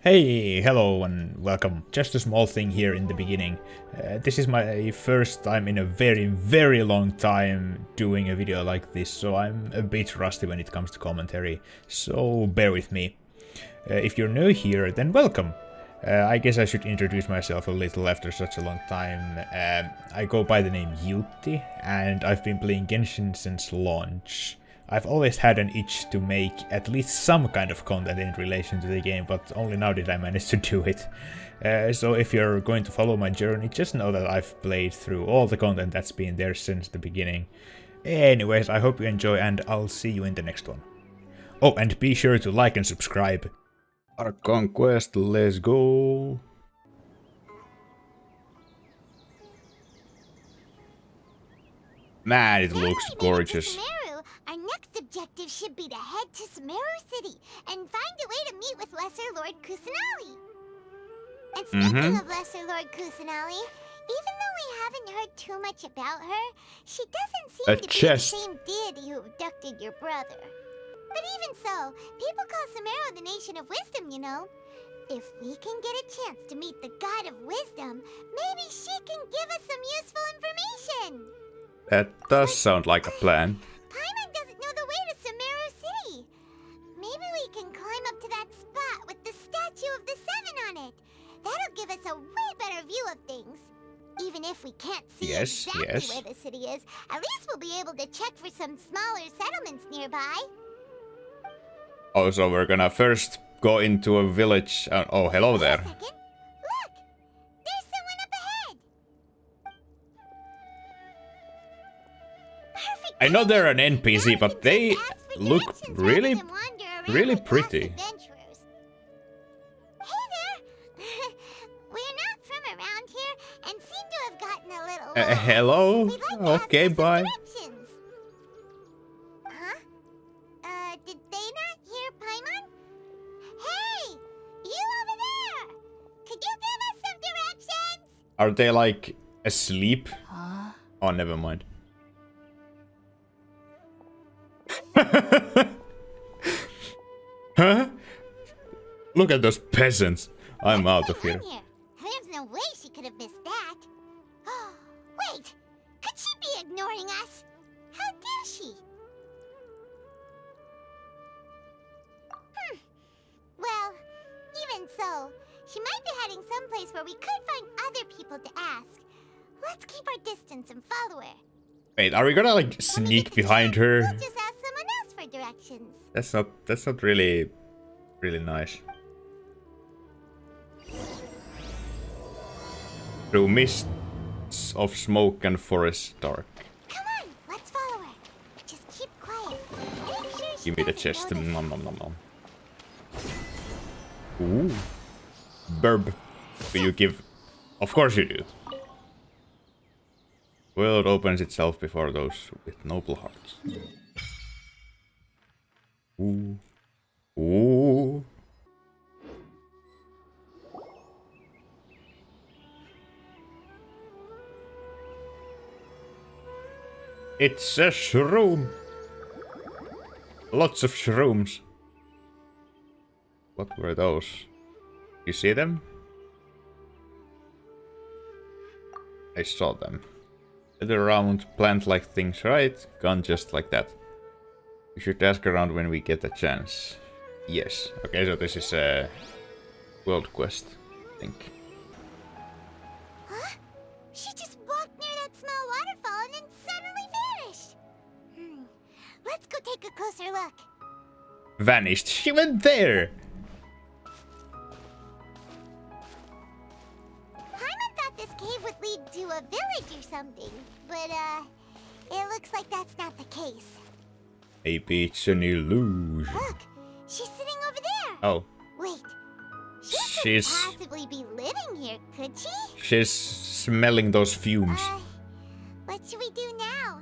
Hey, hello and welcome. Just a small thing here in the beginning. This is my first time in a very long time doing a video like this, so I'm a bit rusty when it comes to commentary, so bear with me. If you're new here, then welcome. I guess I should introduce myself a little after such a long time. I go by the name Jiutti, and I've been playing Genshin since launch. I've always had an itch to make at least some kind of content in relation to the game, but only now did I manage to do it. So if you're going to follow my journey, just know that I've played through all the content that's been there since the beginning. Anyways, I hope you enjoy and I'll see you in the next one. Oh, and be sure to like and subscribe. Archon Quest, let's go! Man, it looks gorgeous. Our next objective should be to head to Sumeru City and find a way to meet with Lesser Lord Kusanali. And speaking of Lesser Lord Kusanali, even though we haven't heard too much about her, she doesn't seem to be the same deity who abducted your brother. But even so, people call Sumeru the Nation of Wisdom, you know. If we can get a chance to meet the God of Wisdom, maybe she can give us some useful information. That does sound like a plan. Paimon doesn't know the way to Sumeru City. Maybe we can climb up to that spot with the statue of the Seven on it. That'll give us a way better view of things. Even if we can't see exactly where the city is, at least we'll be able to check for some smaller settlements nearby. Oh, so we're gonna first go into a village. Oh, hello there. Wait a second. Look! There's someone up ahead! Perfect. I know they're an NPC, but they look really pretty. Hey there! We're not from around here and seem to have gotten a little hello? Okay, bye. Huh? Did they not hear Paimon? Hey! You over there! Could you give us some directions? Are they like asleep? Oh, never mind. Huh? Look at those peasants. I'm out of here. There's no way she could have missed that. Wait! Could she be ignoring us? How dare she? Well, even so, she might be heading someplace where we could find other people to ask. Let's keep our distance and follow her. Wait, are we gonna like sneak behind her? We'll just ask someone else for directions. That's not really nice. Through mists of smoke and forest dark. Come on, let's follow her. Just keep quiet. Give me the chest. Nom nom nom nom. Ooh. Burb. Will you give? Of course you do. World opens itself before those with noble hearts. Ooh. Ooh. It's a shroom. Lots of shrooms. What were those? You see them? I saw them. Little round plant-like things, right? Gone just like that. We should ask around when we get a chance. Yes. Okay, so this is a world quest, I think. Huh? She just walked near that small waterfall and then suddenly vanished. Let's go take a closer look. Vanished. She went there. Paimon thought this cave would lead to a village or something, but it looks like that's not the case. Maybe it's an illusion. Look, she's sitting over there. Oh. Wait, she couldn't possibly be living here, could she? She's smelling those fumes. What should we do now?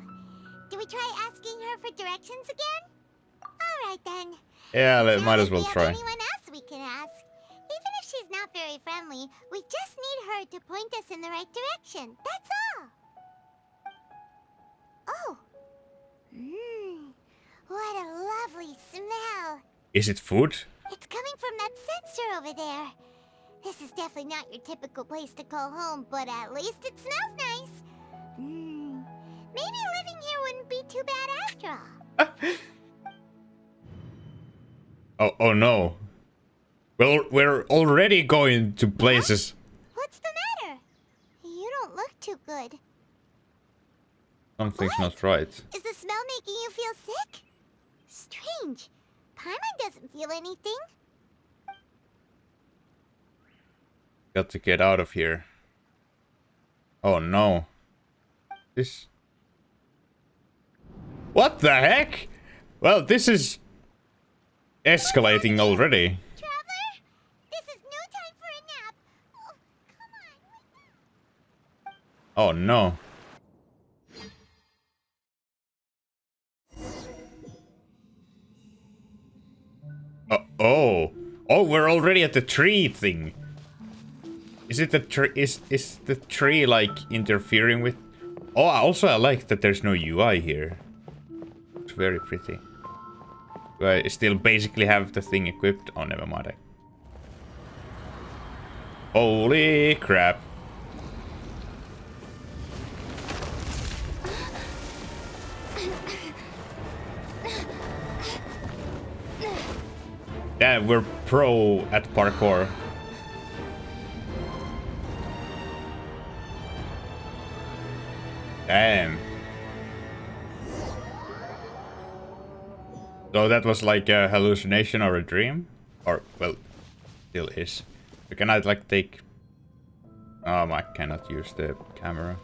Do we try asking her for directions again? All right then. Yeah, might as well try. Anyone else we can ask? Even if she's not very friendly, we just need her to point us in the right direction. That's all. Oh. What a lovely smell. Is it food? It's coming from that sensor over there. This is definitely not your typical place to call home, but at least it smells nice. Maybe living here wouldn't be too bad after all. Oh no. Well, we're already going to places. What's the matter? You don't look too good. Something's not right. Is the smell making you feel sick? Strange. Paimon doesn't feel anything. Got to get out of here. Oh no. This... What the heck? Well, this is... escalating already. Traveler, this is no time for a nap. Oh, come on. Oh no. Oh, we're already at the tree thing. Is it the tree? Is the tree like interfering with? Oh, also I like that there's no UI here. It's very pretty. Do I still basically have the thing equipped? Oh, never mind. Holy crap! Yeah, we're pro at parkour. Damn. So that was like a hallucination or a dream? Or, well, still is. Can I like take... I cannot use the camera.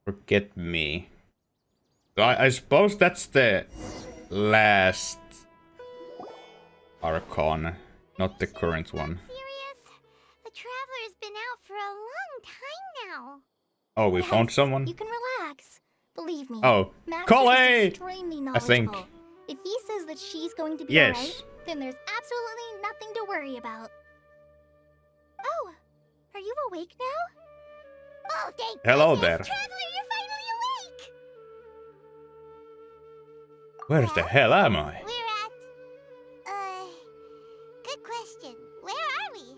Forget me. So I suppose that's the last Archon, not the current one. Serious? The Traveler's been out for a long time now. Oh, we found someone? You can relax. Believe me. Oh, Master Collei! is extremely I think. knowledgeable. If he says that she's going to be Yes. alright, then there's absolutely nothing to worry about. Oh, are you awake now? Oh, thank Hello goodness. there. Traveler, you're finally awake. Where the hell am I? We're at... Good question. Where are we?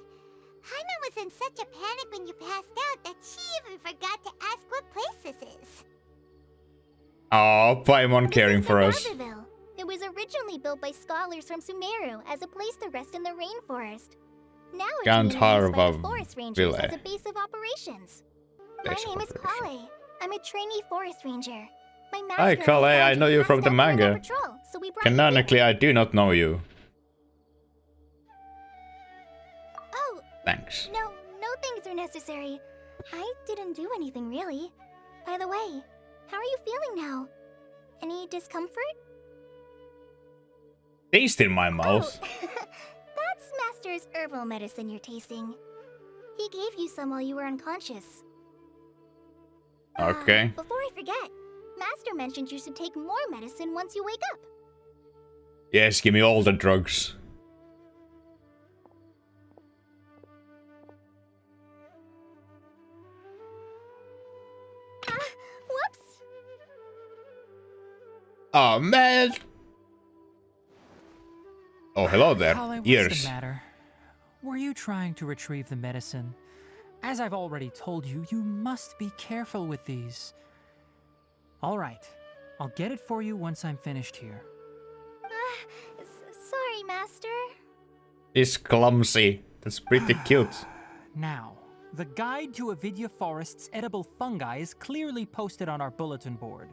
Paimon was in such a panic when you passed out that she even forgot to ask what place this is. Oh, Paimon caring for us. Barberville. It was originally built by scholars from Sumeru as a place to rest in the rainforest. Now it's Can't being used by harbour the forest rangers Ville. as a base of operations. My Base of name is operation. Collei. I'm a trainee forest ranger. My master Hi, and Collei, I found know you from the passed out during our manga. patrol, so we brought you Canonically, I do not know you. Oh, Thanks. no thanks are necessary. I didn't do anything really. By the way, how are you feeling now? Any discomfort? Taste in my mouth. Oh, that's Master's herbal medicine you're tasting. He gave you some while you were unconscious. Okay. Before I forget, Master mentioned you should take more medicine once you wake up. Yes, give me all the drugs. Whoops! Oh man. Oh, hello there. Collei, what's Ears. the matter? Were you trying to retrieve the medicine? As I've already told you, you must be careful with these. All right, I'll get it for you once I'm finished here. Sorry, Master. It's clumsy. That's pretty cute. Now, the guide to Avidya Forest's edible fungi is clearly posted on our bulletin board.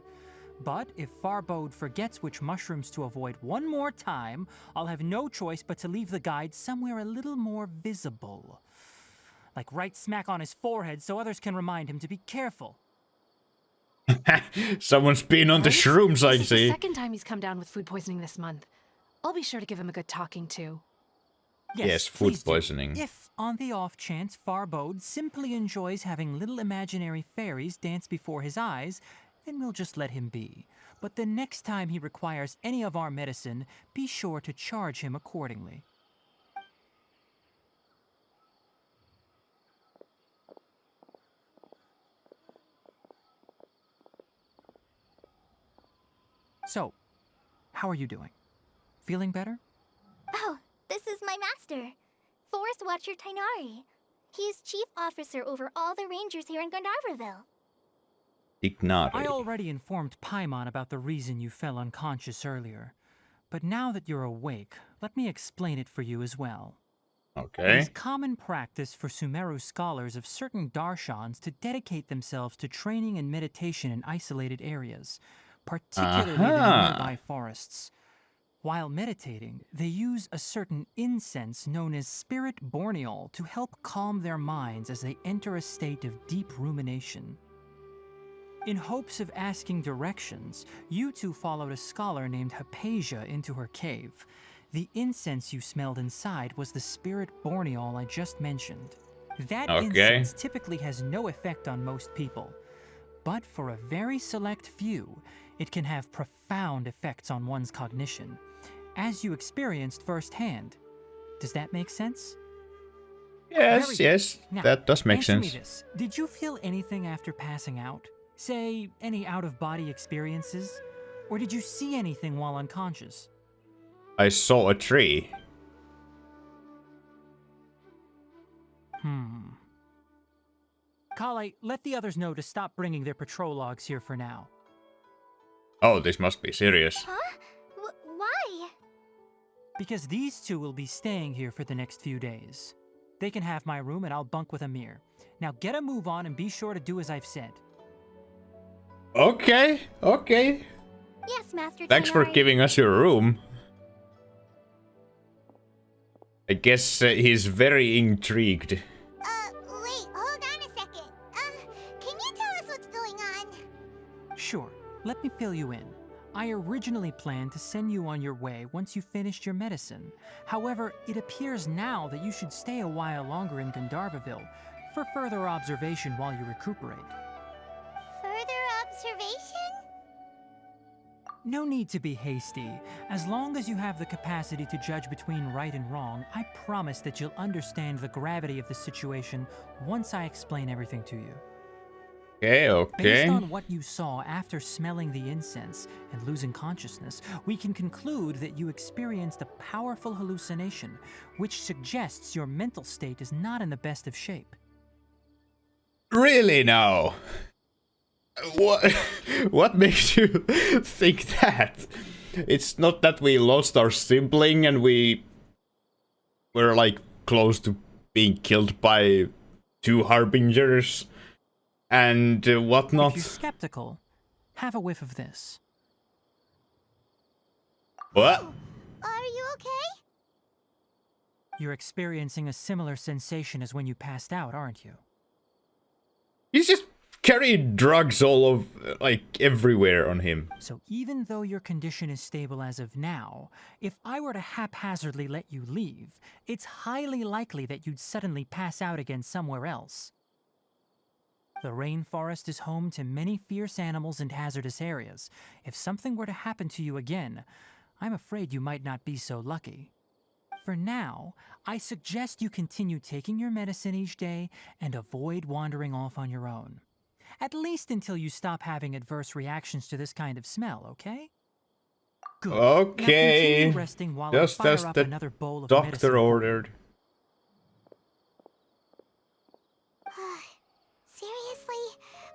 But if Farbode forgets which mushrooms to avoid one more time, I'll have no choice but to leave the guide somewhere a little more visible. Like right smack on his forehead so others can remind him to be careful. Someone's been on the shrooms, I This is the see. second time he's come down with food poisoning this month. I'll be sure to give him a good talking to. Yes, food please do. poisoning. If, on the off chance, Farbode simply enjoys having little imaginary fairies dance before his eyes, then we'll just let him be. But the next time he requires any of our medicine, be sure to charge him accordingly. So, how are you doing? Feeling better? Oh, this is my master, Forest Watcher Tighnari. He's chief officer over all the rangers here in Gandharville. Tighnari. I already informed Paimon about the reason you fell unconscious earlier. But now that you're awake, let me explain it for you as well. It Okay. is common practice for Sumeru scholars of certain darshans to dedicate themselves to training and meditation in isolated areas, particularly the nearby forests. While meditating, they use a certain incense known as spirit borneol to help calm their minds as they enter a state of deep rumination. In hopes of asking directions, you two followed a scholar named Hypatia into her cave. The incense you smelled inside was the spirit borneol I just mentioned. That Okay. incense typically has no effect on most people, but for a very select few, it can have profound effects on one's cognition, as you experienced firsthand. Does that make sense? Yes, Very good. yes, Now, that does make answer sense. me this. Did you feel anything after passing out? Say, any out-of-body experiences? Or did you see anything while unconscious? I saw a tree. Collei, let the others know to stop bringing their patrol logs here for now. Oh, this must be serious. Huh? Why? Because these two will be staying here for the next few days. They can have my room and I'll bunk with Amir. Now get a move on and be sure to do as I've said. Okay, okay. Yes, Master Thanks for Tighnari. giving us your room. I guess he's very intrigued. Wait, hold on a second. Can you tell us what's going on? Sure, let me fill you in. I originally planned to send you on your way once you finished your medicine. However, it appears now that you should stay a while longer in Gandharville for further observation while you recuperate. Further observation? No need to be hasty. As long as you have the capacity to judge between right and wrong, I promise that you'll understand the gravity of the situation once I explain everything to you. Okay, okay. Based on what you saw after smelling the incense and losing consciousness, we can conclude that you experienced a powerful hallucination, which suggests your mental state is not in the best of shape. Really now? What? What makes you think that? It's not that we lost our sibling and we were like close to being killed by two harbingers and If whatnot. you're skeptical, have a whiff of this. What? Are you okay? You're experiencing a similar sensation as when you passed out, aren't you? He's just carrying drugs all of like everywhere on him. So even though your condition is stable as of now, if I were to haphazardly let you leave, it's highly likely that you'd suddenly pass out again somewhere else. The rainforest is home to many fierce animals and hazardous areas. If something were to happen to you again, I'm afraid you might not be so lucky. For now, I suggest you continue taking your medicine each day and avoid wandering off on your own. At least until you stop having adverse reactions to this kind of smell, okay? Good. Now Okay. continue resting while Just I fire as up the another bowl of medicine doctor for you. ordered. Seriously?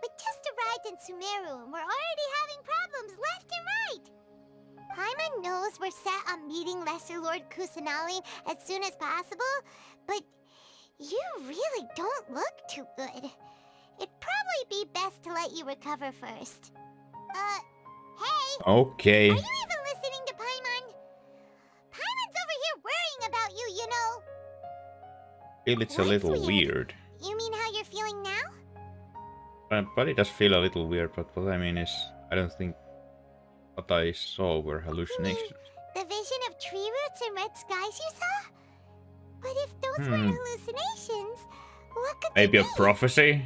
We just arrived in Sumeru and we're already having problems left and right. Paimon knows we're set on meeting Lesser Lord Kusanali as soon as possible, but you really don't look too good. It'd probably be best to let you recover first. Hey! Okay. Are you even listening to Paimon? Paimon's over here worrying about you, you know. Feel it's a What's little weird? weird. You mean how you're feeling now? My body does feel a little weird, but what I mean is, I don't think what I saw were hallucinations. The vision of tree roots and red skies you saw? But if those weren't hallucinations, what could Maybe they a be? prophecy?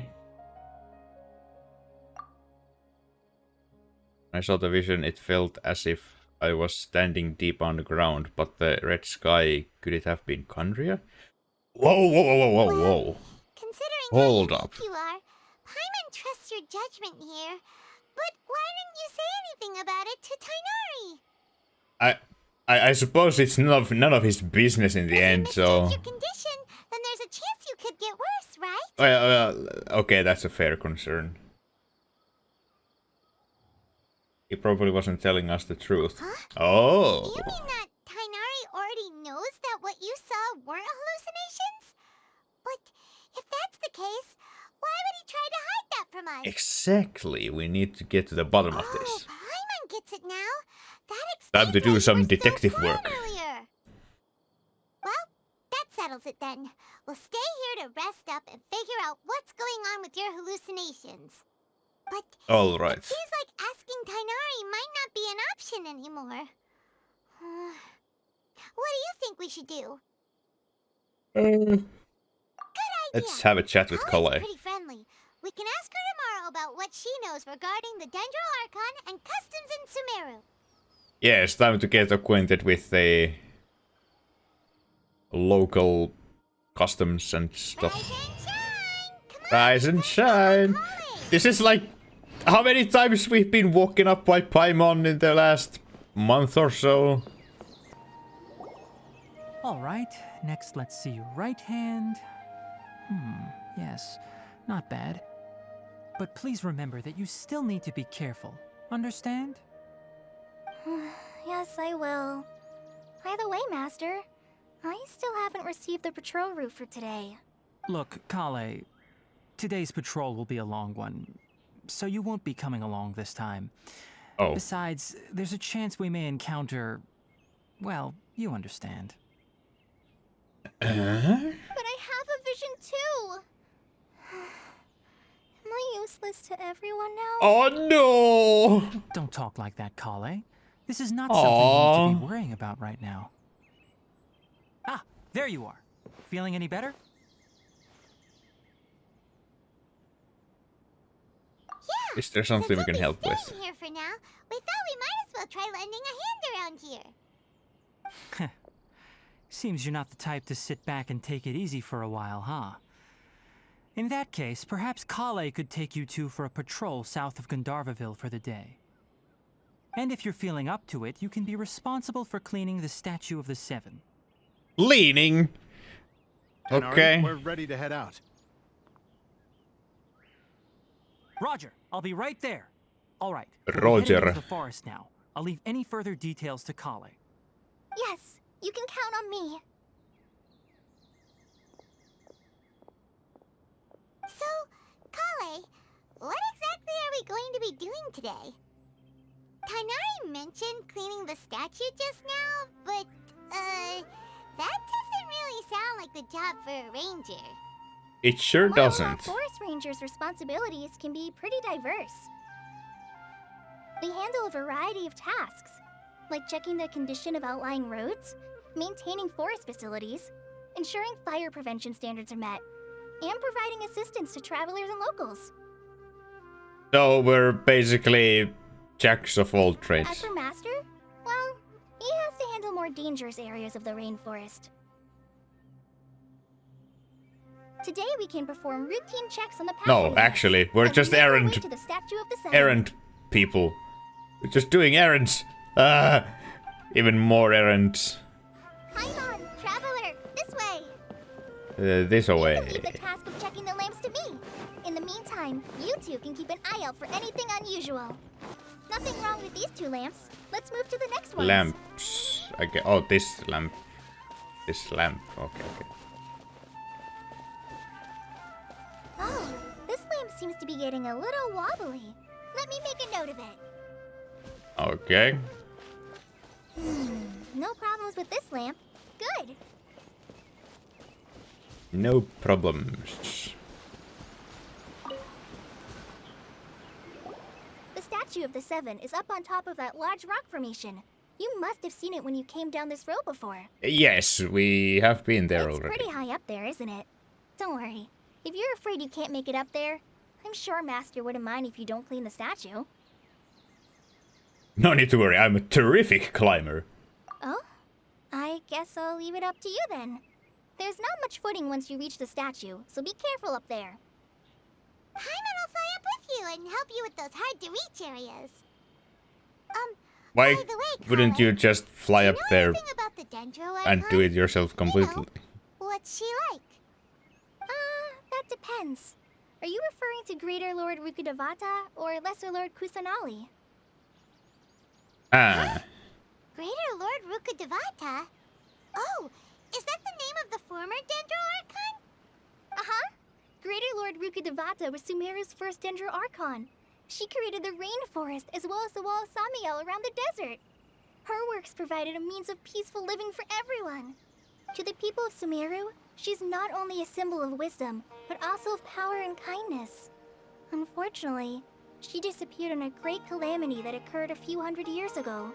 I saw the vision, it felt as if I was standing deep on the ground, but the red sky, could it have been Kandria? Whoa, whoa, whoa, whoa, whoa, whoa. Considering Hold how up. unique you are, Paimon trusts your judgment here. But why didn't you say anything about it to Tighnari? I suppose it's none of his business in the end, If you so... mistake your condition, then there's a chance you could get worse, right? Well, okay, that's a fair concern. He probably wasn't telling us the truth. Huh? Oh! You mean that Tighnari already knows that what you saw weren't hallucinations? But if that's the case, why would he try to hide that from us? Exactly, we need to get to the bottom of this. Paimon gets it now. That Time to explains do why you some were so detective quiet work. earlier. Well, that settles it then. We'll stay here to rest up and figure out what's going on with your hallucinations. But Alright. it seems like asking Tighnari might not be an option anymore. What do you think we should do? Good idea. Let's have a chat with Collei's Collei. pretty friendly. We can ask her tomorrow about what she knows regarding the Dendro Archon and customs in Sumeru. Yes, time to get acquainted with the local customs and stuff. Rise and shine! Come on, Rise and shine! Collei! This is like... How many times we've been woken up by Paimon in the last month or so? Alright, next let's see. Right hand. Yes, not bad. But please remember that you still need to be careful. Understand? Yes, I will. By the way, Master, I still haven't received the patrol route for today. Look, Collei, today's patrol will be a long one, so you won't be coming along this time. Oh. Besides, there's a chance we may encounter... well, you understand. But I have a vision too! Am I useless to everyone now? Oh no! Don't talk like that, Collei. This is not something you need to be worrying about right now. Ah, there you are. Feeling any better? Yeah. Is there something we Since can we'll help be with? staying here for now, we thought we might as well try lending a hand around here. Seems you're not the type to sit back and take it easy for a while, huh? In that case, perhaps Collei could take you two for a patrol south of Gandharvaville for the day. And if you're feeling up to it, you can be responsible for cleaning the Statue of the Seven. Leaning? Tighnari, Okay. we're ready to head out. Roger, I'll be right there. All right. Roger. We're heading into the forest now. I'll leave any further details to Collei. Yes, you can count on me. So, Collei, what exactly are we going to be doing today? Tighnari mentioned cleaning the statue just now, but, that doesn't really sound like the job for a ranger. It sure Well, doesn't. forest rangers' responsibilities can be pretty diverse. They handle a variety of tasks, like checking the condition of outlying roads, maintaining forest facilities, ensuring fire prevention standards are met, and providing assistance to travelers and locals. So we're basically jacks of all As trades. for Master, well, he has to handle more dangerous areas of the rainforest. Today we can perform routine checks on the No, pathways actually, we're as we just make our way errand to the Statue of the Seven. errand people. We're just doing errands. Even more errands. Paimon, traveler, this way. This You can away. leave the task of checking the lamps to me. In the meantime, you two can keep an eye out for anything unusual. Nothing wrong with these two lamps. Let's move to the next one. Lamps. Okay. Oh, this lamp. This lamp. Okay, okay. Oh, this lamp seems to be getting a little wobbly. Let me make a note of it. Okay. No problems with this lamp. Good. No problems. The Statue of the Seven is up on top of that large rock formation. You must have seen it when you came down this road before. Yes, we have been there It's already. pretty high up there, isn't it? Don't worry. If you're afraid you can't make it up there, I'm sure Master wouldn't mind if you don't clean the statue. No need to worry, I'm a terrific climber. Oh? I guess I'll leave it up to you then. There's not much footing once you reach the statue, so be careful up there. Paimon will fly up with you and help you with those hard-to-reach areas. Why by the way, wouldn't Collei, you just fly do you up know there anything about the Dendro and do it yourself completely? What's she like? That depends. Are you referring to Greater Lord Rukkhadevata or Lesser Lord Kusanali? Ah, Greater Lord Rukkhadevata? Oh, is that the name of the former Dendro Archon? Uh-huh. Greater Lord Rukkhadevata was Sumeru's first Dendro Archon. She created the rainforest as well as the wall of Samiel around the desert. Her works provided a means of peaceful living for everyone. To the people of Sumeru, she's not only a symbol of wisdom, but also of power and kindness. Unfortunately, she disappeared in a great calamity that occurred a few hundred years ago.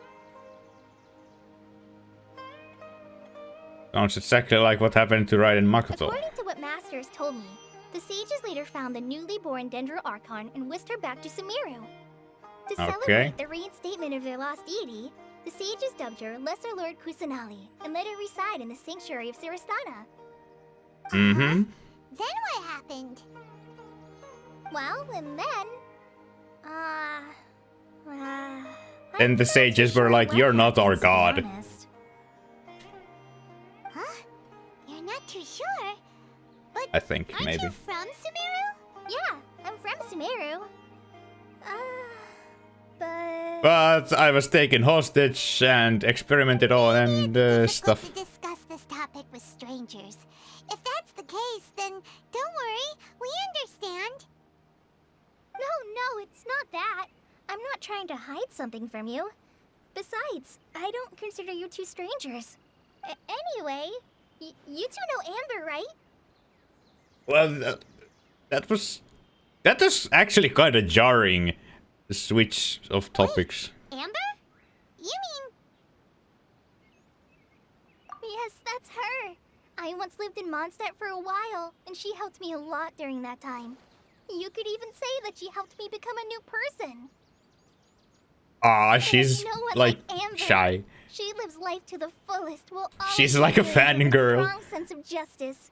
sounds exactly like what happened to Raiden Makoto. According to what Master has told me, the sages later found the newly born Dendro Archon and whisked her back to Sumeru. To celebrate the reinstatement of their lost deity, the sages dubbed her Lesser Lord Kusanali and let her reside in the sanctuary of Sarastana. Mm-hmm. Then what happened? Well, and then... Then the sages were like, "You're not our god." Huh? You're not too sure? But I think, aren't maybe. you from Sumeru? Yeah, I'm from Sumeru. But... But I was taken hostage and experimented on and It's stuff. difficult to discuss this topic with strangers. If that's the case, then don't worry, we understand. No, it's not that. I'm not trying to hide something from you. Besides, I don't consider you two strangers. Anyway, you two know Amber, right? Well, that was actually kind of jarring. The switch of topics. Amber? You mean... Yes, that's her. I once lived in Mondstadt for a while, and she helped me a lot during that time. You could even say that she helped me become a new person. Ah, she's No one like Amber. shy. She lives life to the fullest while She's always like a operating with fangirl. strong sense of justice.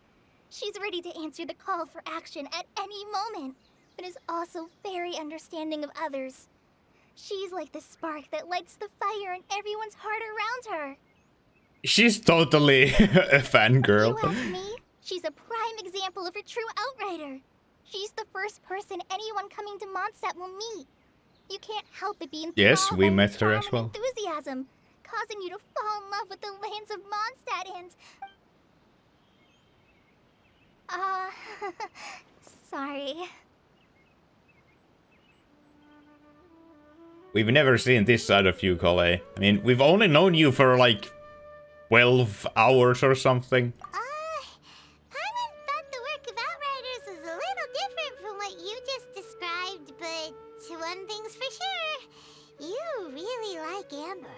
She's ready to answer the call for action at any moment, but is also very understanding of others. She's like the spark that lights the fire in everyone's heart around her. She's totally a fangirl. You ask me, she's a prime example of a true outrider. She's the first person anyone coming to Mondstadt will meet. You can't help but be enthralled Yes, we by met her charm as and well. enthusiasm, causing you to fall in love with the lands of Mondstadt and... sorry. We've never seen this side of you, Collei. I mean, we've only known you for like 12 hours or something. Paimon thought the work of Outriders was a little different from what you just described, but one thing's for sure, you really like Amber.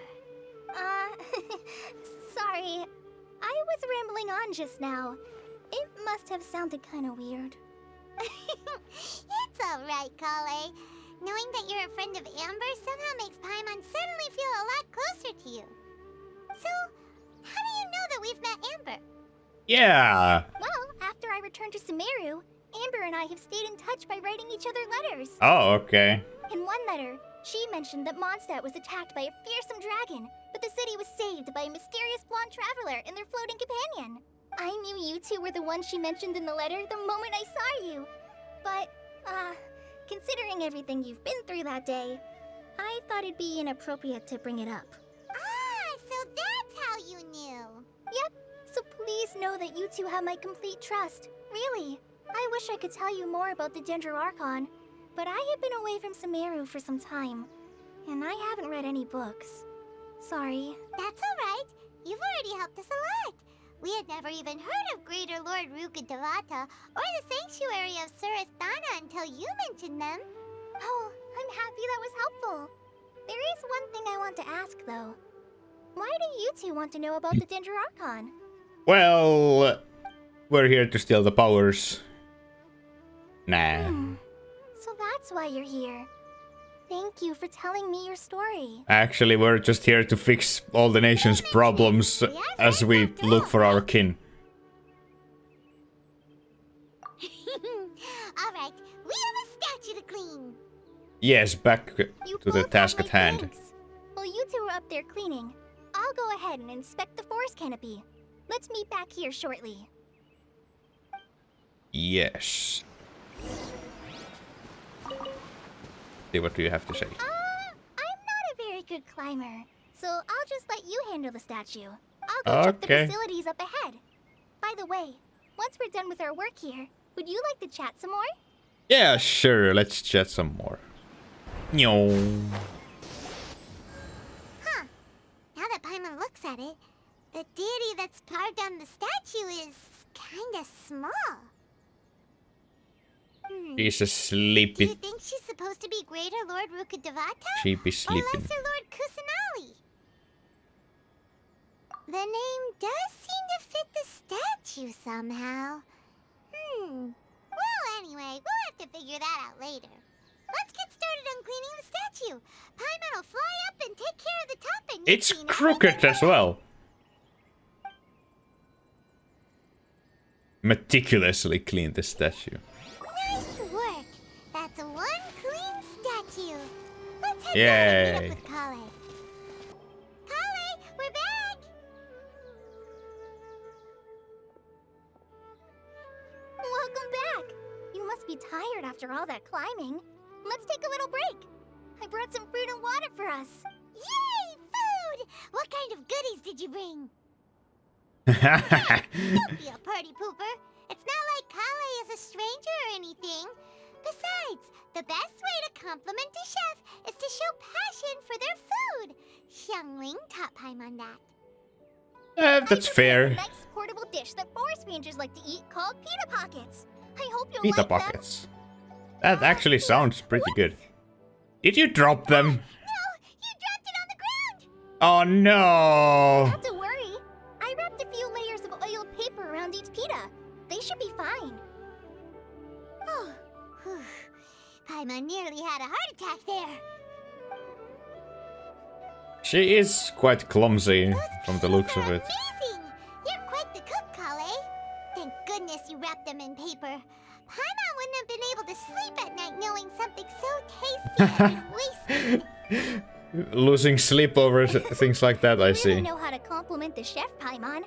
Sorry. I was rambling on just now. It must have sounded kind of weird. It's alright, Collei. Knowing that you're a friend of Amber somehow makes Paimon suddenly feel a lot closer to you. So, how do you know that we've met Amber? Yeah. Well, after I returned to Sumeru, Amber and I have stayed in touch by writing each other letters. Oh, okay. In one letter, she mentioned that Mondstadt was attacked by a fearsome dragon, but the city was saved by a mysterious blonde traveler and their floating companion. I knew you two were the ones she mentioned in the letter the moment I saw you. But, considering everything you've been through that day, I thought it'd be inappropriate to bring it up. Ah, so that's how you knew. Yep, so please know that you two have my complete trust. Really. I wish I could tell you more about the Dendro Archon, but I have been away from Sumeru for some time, and I haven't read any books. Sorry. That's alright. You've already helped us a lot. We had never even heard of Greater Lord Rukkhadevata or the Sanctuary of Sarastana until you mentioned them. Oh, I'm happy that was helpful. There is one thing I want to ask, though. Why do you two want to know about the Danger Archon? Well, we're here to steal the powers. Nah. So that's why you're here. Thank you for telling me your story. Actually, we're just here to fix all the nation's problems as we look for our kin. Alright, we have a statue to clean. Yes, back You to the both task have at my hand. thanks. While you two are up there cleaning, I'll go ahead and inspect the forest canopy. Let's meet back here shortly. Yes. See, what do you have to say? I'm not a very good climber, so I'll just let you handle the statue. I'll go check the Okay. facilities up ahead. By the way, once we're done with our work here, would you like to chat some more? Yeah, sure, let's chat some more. No. Huh. Now that Paimon looks at it, the deity that's carved on the statue is kinda small. She's a Do you sleepy. think she's supposed to be Greater Lord Rukkhadevata? She be Or sleeping. Lesser Lord Kusanali? The name does seem to fit the statue somehow. Well, anyway, we'll have to figure that out later. Let's get started on cleaning the statue. Paimon will fly up and take care of the top and you It's clean crooked everything as well. Meticulously clean the statue. Nice work. That's one clean statue. Let's head Yay. down and meet up with Collei. Collei, we're back. Welcome back! You must be tired after all that climbing. Let's take a little break. I brought some fruit and water for us. Yay, food! What kind of goodies did you bring? Don't be a party pooper. It's not like Collei is a stranger or anything. Besides, the best way to compliment a chef is to show passion for their food. Xiangling taught Paimon that. That's I fair. prepared a nice portable dish that forest rangers like to eat called pita pockets. I hope you'll Pita like them. pockets. That actually sounds pretty good. Did you drop them? No, you dropped it on the ground. Oh no! Not to worry. I wrapped a few layers of oiled paper around each pita. They should be fine. Oh, whew. Paimon nearly had a heart attack there. She is quite clumsy from the looks of it. Amazing! You're quite the cook, Collei. Thank goodness you wrapped them in paper. Paimon wouldn't have been able to sleep at night knowing something so tasty had been wasted. Losing sleep over things like that, I You really see. know how to compliment the chef, Paimon.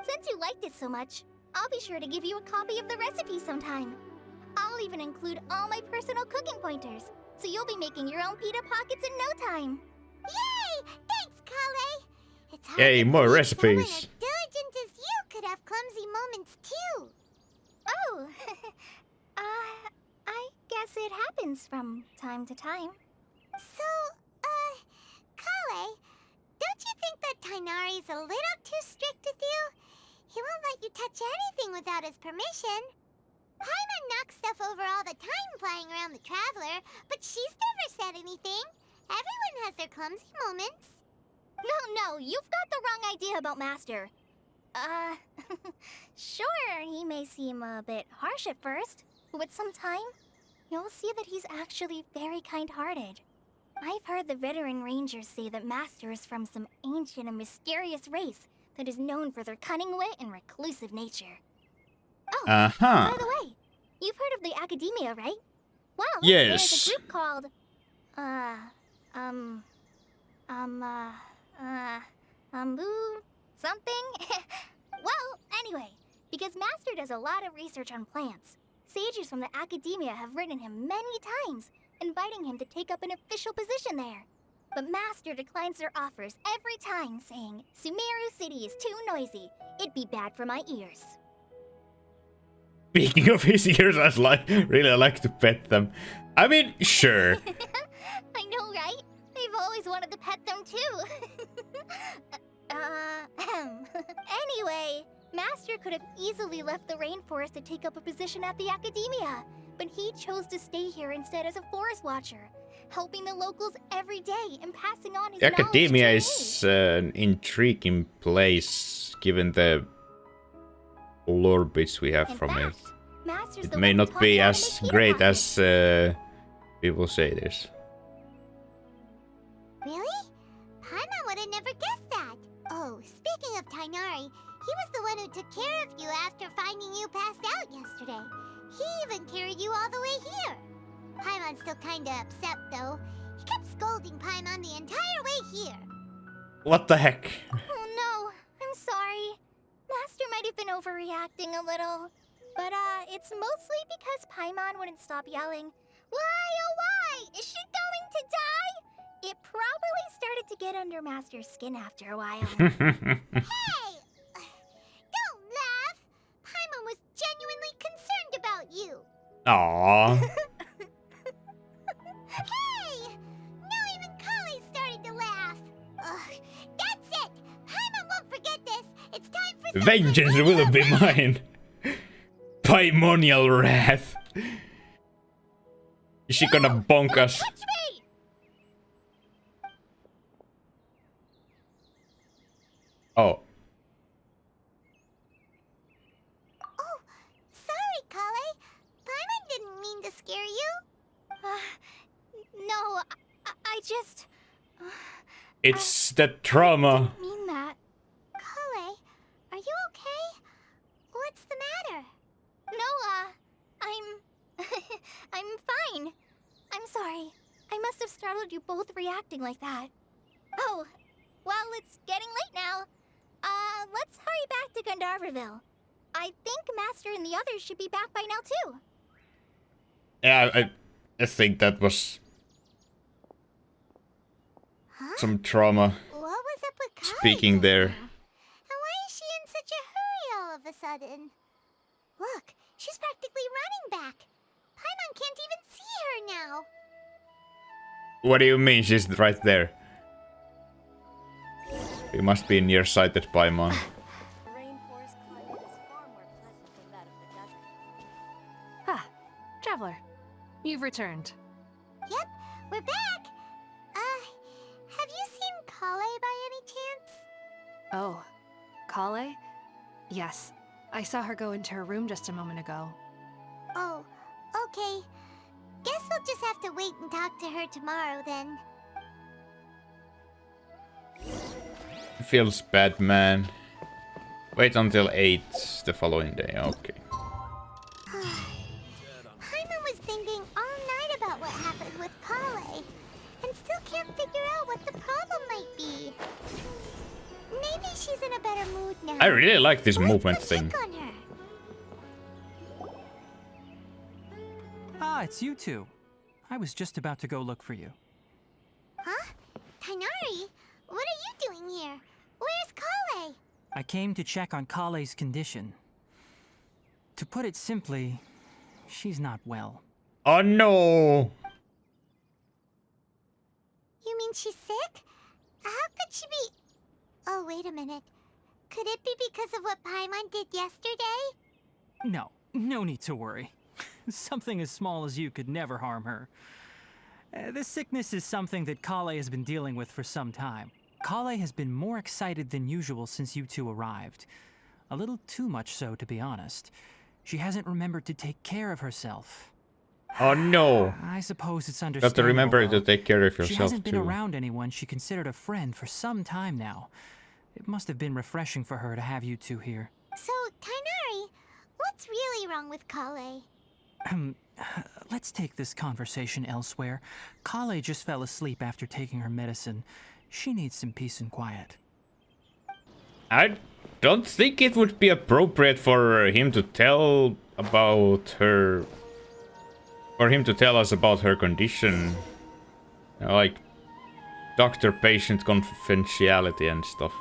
Since you liked it so much, I'll be sure to give you a copy of the recipe sometime. I'll even include all my personal cooking pointers, so you'll be making your own pita pockets in no time. Yay! Thanks, Collei. It's hard Yay, to more believe recipes. someone as diligent as you could have clumsy moments too. Oh, I guess it happens from time to time. So, Collei, don't you think that Tighnari's a little too strict with you? He won't let you touch anything without his permission. Paimon knocks stuff over all the time flying around the Traveler, but she's never said anything. Everyone has their clumsy moments. No, you've got the wrong idea about Master. Sure, he may seem a bit harsh at first, but with some time, you'll see that he's actually very kind-hearted. I've heard the veteran rangers say that Master is from some ancient and mysterious race that is known for their cunning wit and reclusive nature. Oh, Uh-huh. by the way, you've heard of the Academia, right? Well, Yes. there's a group called, something? Well, anyway, because Master does a lot of research on plants, sages from the Academia have written him many times, inviting him to take up an official position there. But Master declines their offers every time, saying, Sumeru City is too noisy. It'd be bad for my ears. Speaking of his ears, really like to pet them. I mean, sure. I know, right? I've always wanted to pet them too. Anyway, Master could have easily left the rainforest to take up a position at the Academia, but he chose to stay here instead as a forest watcher. helping the locals every day and passing on his The knowledge to academia me. is an intriguing place, given the lore bits we have In from it. fact, Master's It the may one who not taught be me how to as make great heater as people say it is. Really? Paimon would have never guessed that. Oh, speaking of Tighnari, he was the one who took care of you after finding you passed out yesterday. He even carried you all the way here. Paimon's still kinda upset, though. He kept scolding Paimon the entire way here. What the heck? Oh no, I'm sorry. Master might have been overreacting a little. But it's mostly because Paimon wouldn't stop yelling, "Why, oh why? Is she going to die?" It probably started to get under Master's skin after a while. Hey! Don't laugh! Paimon was genuinely concerned about you. Aww. Hey! Now even Collei started to laugh. Ugh, that's it! Paimon won't forget this. It's time for some Vengeance will be mine. Paimonial wrath. Is she gonna bonk us? Touch me! Oh. Oh, sorry, Collei. Paimon didn't mean to scare you. No, I just... It's the trauma. didn't mean that. Collei, are you okay? What's the matter? No, I'm... I'm fine. I'm sorry. I must have startled you both reacting like that. Oh, well, it's getting late now. Let's hurry back to Gandharville. I think Master and the others should be back by now, too. Yeah, I think that was Huh? some trauma What was up with Collei speaking just there. now? And why is she in such a hurry all of a sudden? Look, she's practically running back. Paimon can't even see her now. What do you mean she's right there? We must be nearsighted Paimon. The rainforest climate is far more pleasant than that of the desert. Ah, traveler. You've returned. Yep, we're back. Have you seen Collei by any chance? Oh, Collei? Yes, I saw her go into her room just a moment ago. Oh, okay. Guess we'll just have to wait and talk to her tomorrow then. Feels bad, man. Wait until 8 the following day. Okay. Paimon was thinking all night about what happened with Collei, and still can't figure out what the problem might be. Maybe she's in a better mood now. I really like this Let's movement go thing. check on her. Ah, it's you two. I was just about to go look for you. Huh? Tighnari? What are you doing here? Where's Collei? I came to check on Collei's condition. To put it simply, she's not well. Oh no! You mean she's sick? How could she be... Oh, wait a minute. Could it be because of what Paimon did yesterday? No, no need to worry. Something as small as you could never harm her. This sickness is something that Collei has been dealing with for some time. Collei has been more excited than usual since you two arrived. A little too much so, to be honest. She hasn't remembered to take care of herself. Oh no! I suppose it's You have understandable. to remember to though. take care of She yourself hasn't been too. around anyone she considered a friend for some time now. It must have been refreshing for her to have you two here. So, Tighnari, what's really wrong with Collei? Let's take this conversation elsewhere. Collei just fell asleep after taking her medicine. She needs some peace and quiet. I don't think it would be appropriate for him to tell about her... For him to tell us about her condition. Like, doctor-patient confidentiality and stuff.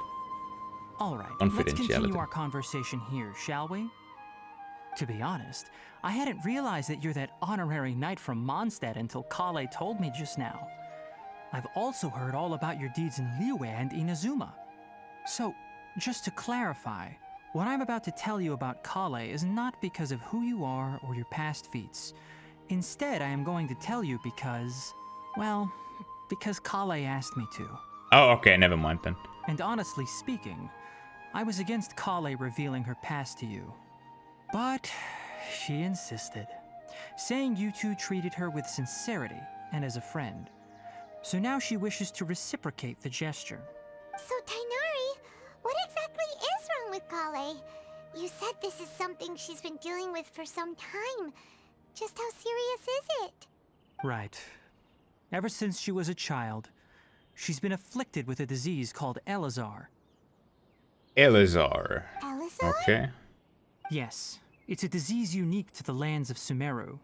All right, let's continue Confidentiality. our conversation here, shall we? To be honest, I hadn't realized that you're that honorary knight from Mondstadt until Collei told me just now. I've also heard all about your deeds in Liyue and Inazuma. So, just to clarify, what I'm about to tell you about Collei is not because of who you are or your past feats. Instead, I am going to tell you because Well, because Collei asked me to. Oh, okay, never mind then. And honestly speaking, I was against Collei revealing her past to you. But she insisted, saying you two treated her with sincerity and as a friend. So now she wishes to reciprocate the gesture. So, Tighnari, what exactly is wrong with Collei? You said this is something she's been dealing with for some time. Just how serious is it? Right. Ever since she was a child, she's been afflicted with a disease called Elazar. Elazar. Elazar? Okay. Yes, it's a disease unique to the lands of Sumeru.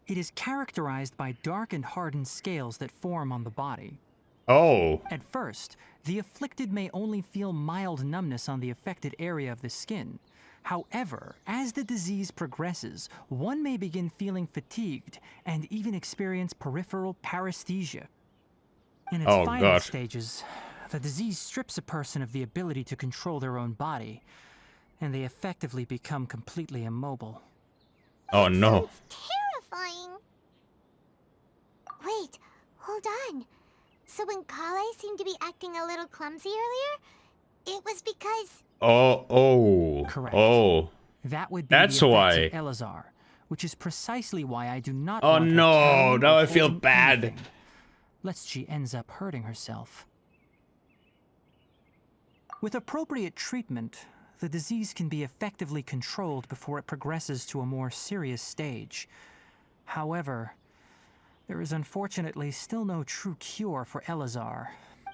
It is characterized by dark and hardened scales that form on the body. Oh. At first, the afflicted may only feel mild numbness on the affected area of the skin. However, as the disease progresses, one may begin feeling fatigued and even experience peripheral paresthesia. In its final stages, the disease strips a person of the ability to control their own body, and they effectively become completely immobile. Oh no. Sounds terrifying. Wait, hold on. So when Collei seemed to be acting a little clumsy earlier, it was because... Oh. Correct. Oh. That would be That's the why. effects of Elazar, which is precisely why I do not Oh want her no, carrying now or I feel holding bad. anything, lest she ends up hurting herself. With appropriate treatment, the disease can be effectively controlled before it progresses to a more serious stage. However, there is unfortunately still no true cure for Elazar.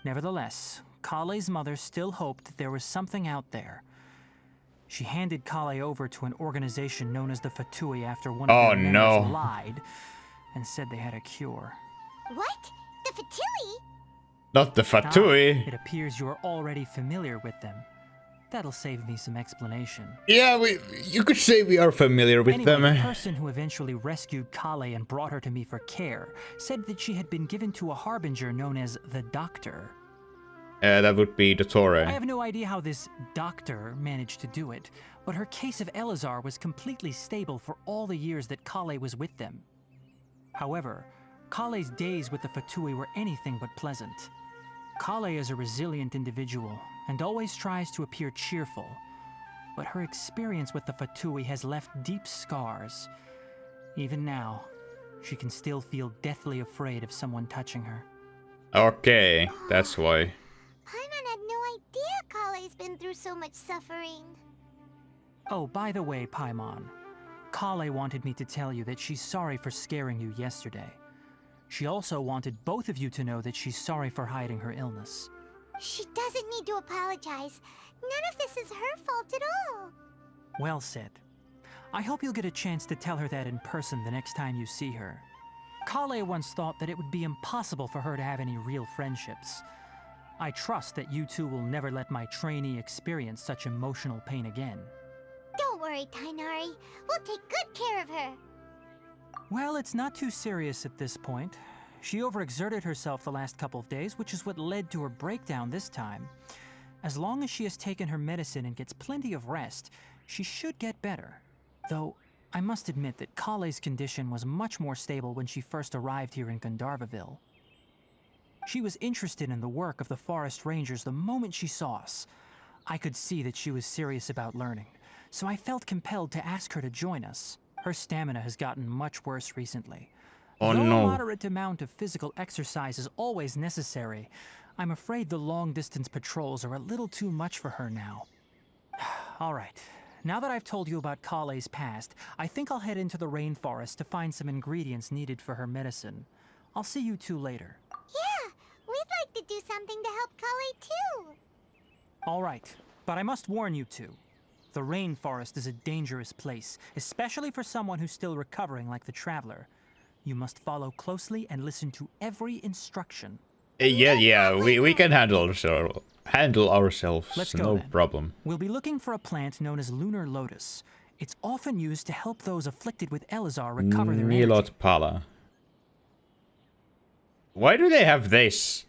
Nevertheless, Collei's mother still hoped that there was something out there. She handed Collei over to an organization known as the Fatui after one of their members lied and said they had a cure. What? The Fatui? Not the Fatui. It appears you're already familiar with them. That'll save me some explanation. Yeah, you could say we are familiar with Anyway, them. the person who eventually rescued Collei and brought her to me for care said that she had been given to a harbinger known as the Doctor. That would be the Torre. I have no idea how this doctor managed to do it, but her case of Elazar was completely stable for all the years that Collei was with them. However, Collei's days with the Fatui were anything but pleasant. Collei is a resilient individual and always tries to appear cheerful, but her experience with the Fatui has left deep scars. Even now, she can still feel deathly afraid of someone touching her. Okay, that's why. Paimon had no idea Collei's been through so much suffering. Oh, by the way, Paimon, Collei wanted me to tell you that she's sorry for scaring you yesterday. She also wanted both of you to know that she's sorry for hiding her illness. She doesn't need to apologize. None of this is her fault at all. Well said. I hope you'll get a chance to tell her that in person the next time you see her. Collei once thought that it would be impossible for her to have any real friendships. I trust that you two will never let my trainee experience such emotional pain again. Don't worry, Tighnari. We'll take good care of her. Well, it's not too serious at this point. She overexerted herself the last couple of days, which is what led to her breakdown this time. As long as she has taken her medicine and gets plenty of rest, she should get better. Though, I must admit that Collei's condition was much more stable when she first arrived here in Gandharvaville. She was interested in the work of the forest rangers the moment she saw us. I could see that she was serious about learning, so I felt compelled to ask her to join us. Her stamina has gotten much worse recently. Oh Though no. a moderate amount of physical exercise is always necessary, I'm afraid the long-distance patrols are a little too much for her now. All right. Now that I've told you about Collei's past, I think I'll head into the rainforest to find some ingredients needed for her medicine. I'll see you two later. Yeah, we'd like to do something to help Collei too. All right, but I must warn you two. The rainforest is a dangerous place, especially for someone who's still recovering like the Traveler. You must follow closely and listen to every instruction. Yeah, we can handle ourselves. Let's go No then. problem. We'll be looking for a plant known as lunar lotus. It's often used to help those afflicted with Elazar recover their energy. Milot Pala. Why do they have this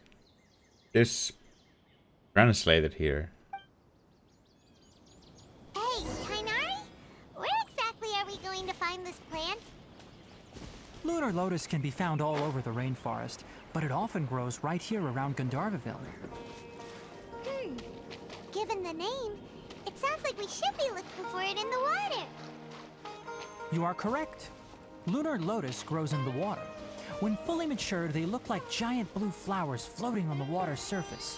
translated here? Hey, Tighnari? Where exactly are we going to find this plant? Lunar lotus can be found all over the rainforest, but it often grows right here around Gandharvaville. Given the name, it sounds like we should be looking for it in the water. You are correct. Lunar lotus grows in the water. When fully matured, they look like giant blue flowers floating on the water's surface.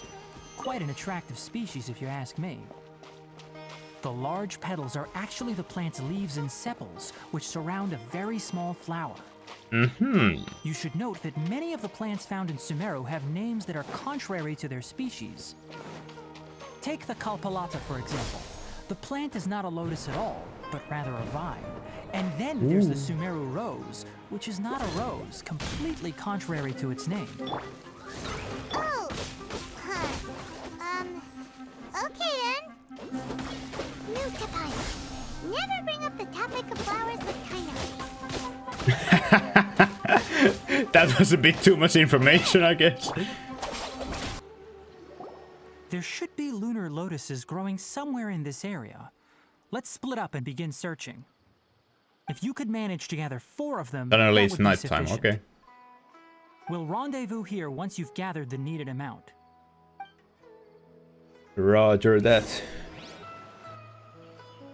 Quite an attractive species, if you ask me. The large petals are actually the plant's leaves and sepals, which surround a very small flower. You should note that many of the plants found in Sumeru have names that are contrary to their species. Take the Kalpalata, for example. The plant is not a lotus at all, but rather a vine. And then there's the Sumeru rose, which is not a rose, completely contrary to its name. Oh, okay then. New Kapai. Never bring up the topic of flowers with Tighnari. That was a bit too much information, I guess. There should be lunar lotuses growing somewhere in this area. Let's split up and begin searching. If you could manage to gather 4 of them, Suddenly that it's would be nighttime, sufficient. okay. We'll rendezvous here once you've gathered the needed amount. Roger that.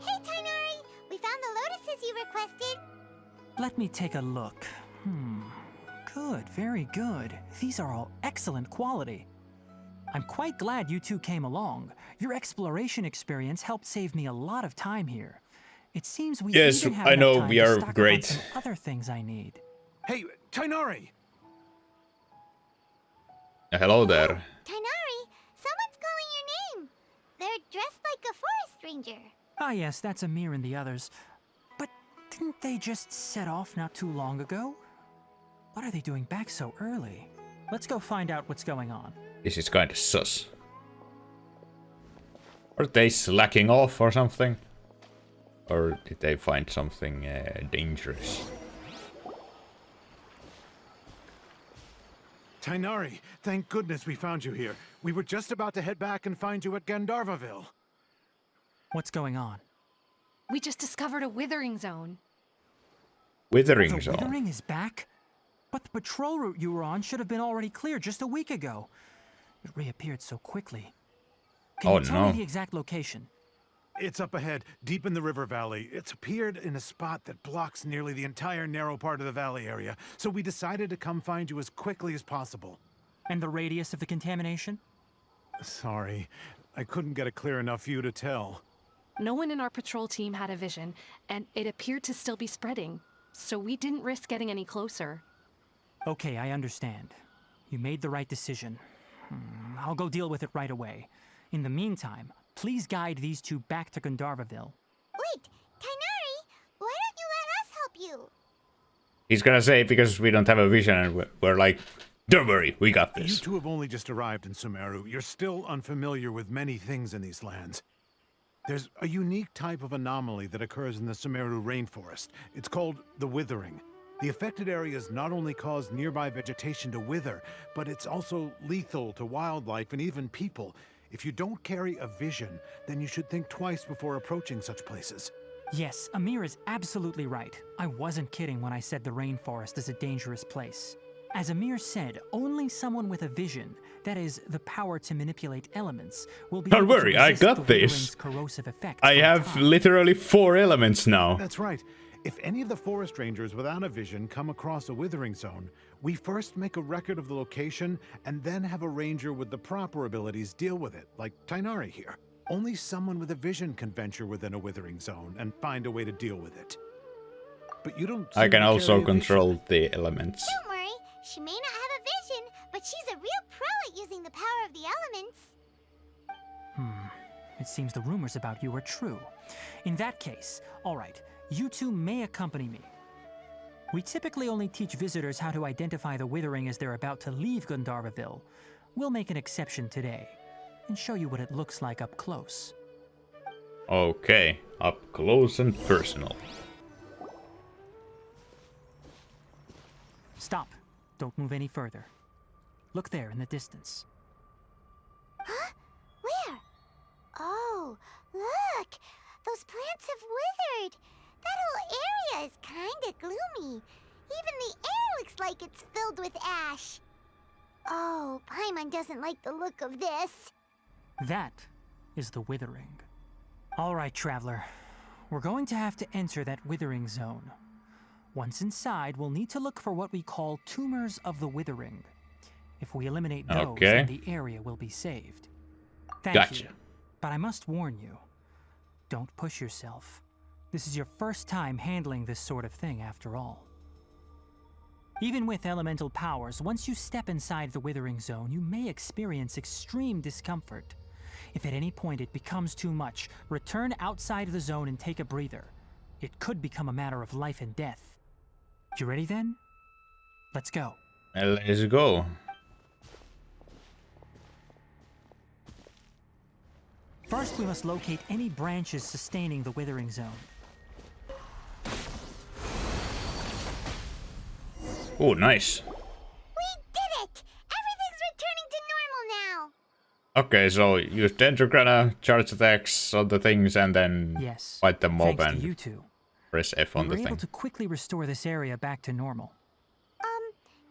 Hey, Tighnari! We found the lotuses you requested. Let me take a look. Good, very good. These are all excellent quality. I'm quite glad you two came along. Your exploration experience helped save me a lot of time here. It seems we Yes, even have I enough know, time we to are stock up on great. some other things I need. Hey, Tighnari! Hello there. Tighnari, someone's calling your name. They're dressed like a forest ranger. Ah yes, that's Amir and the others. But didn't they just set off not too long ago? What are they doing back so early? Let's go find out what's going on. This is kinda sus. Are they slacking off or something? Or did they find something dangerous? Tighnari, thank goodness we found you here. We were just about to head back and find you at Gandharvaville. What's going on? We just discovered a withering zone. Withering The zone. withering is back? But the patrol route you were on should have been already clear just a week ago. It reappeared so quickly. Can Oh, you tell no. me the exact location? It's up ahead, deep in the river valley. It's appeared in a spot that blocks nearly the entire narrow part of the valley area, so we decided to come find you as quickly as possible. And the radius of the contamination? Sorry, I couldn't get a clear enough view to tell. No one in our patrol team had a vision, and it appeared to still be spreading, so we didn't risk getting any closer. Okay, I understand. You made the right decision. I'll go deal with it right away. In the meantime, please guide these two back to Gandharvaville. Wait, Tighnari, why don't you let us help you? He's gonna say because we don't have a vision and we're like, don't worry, we got You this. two have only just arrived in Sumeru. You're still unfamiliar with many things in these lands. There's a unique type of anomaly that occurs in the Sumeru rainforest. It's called the withering. The affected areas not only cause nearby vegetation to wither, but it's also lethal to wildlife and even people. If you don't carry a vision, then you should think twice before approaching such places. Yes, Amir is absolutely right. I wasn't kidding when I said the rainforest is a dangerous place. As Amir said, only someone with a vision, that is, the power to manipulate elements, will be Don't able to worry, I resist got the this. withering's corrosive effect I for a have time. literally 4 elements now. That's right. If any of the forest rangers without a vision come across a withering zone, we first make a record of the location and then have a ranger with the proper abilities deal with it, like Tighnari here. Only someone with a vision can venture within a withering zone and find a way to deal with it. But you don't I seem can to also carry a vision. control the elements. Don't worry, she may not have a vision, but she's a real pro at using the power of the elements. It seems the rumors about you are true. In that case, all right, you two may accompany me. We typically only teach visitors how to identify the withering as they're about to leave Gandharvaville. We'll make an exception today and show you what it looks like up close. Okay, up close and personal. Stop. Don't move any further. Look there in the distance. Huh? Where? Oh, look! Those plants have withered! That whole area is kinda gloomy. Even the air looks like it's filled with ash. Oh, Paimon doesn't like the look of this. That is the Withering. All right, Traveler. We're going to have to enter that Withering zone. Once inside, we'll need to look for what we call tumors of the Withering. If we eliminate those, then the area will be saved. Thank you. But I must warn you, don't push yourself. This is your first time handling this sort of thing, after all. Even with elemental powers, once you step inside the Withering Zone, you may experience extreme discomfort. If at any point it becomes too much, return outside of the zone and take a breather. It could become a matter of life and death. You ready then? Let's go. Let's go. First, we must locate any branches sustaining the Withering Zone. Oh, nice. We did it! Everything's returning to normal now! Okay, so use Dendrograna, charge attacks on the things, and then fight the mob thanks and to you two. press F on the We were thing. able to quickly restore this area back to normal.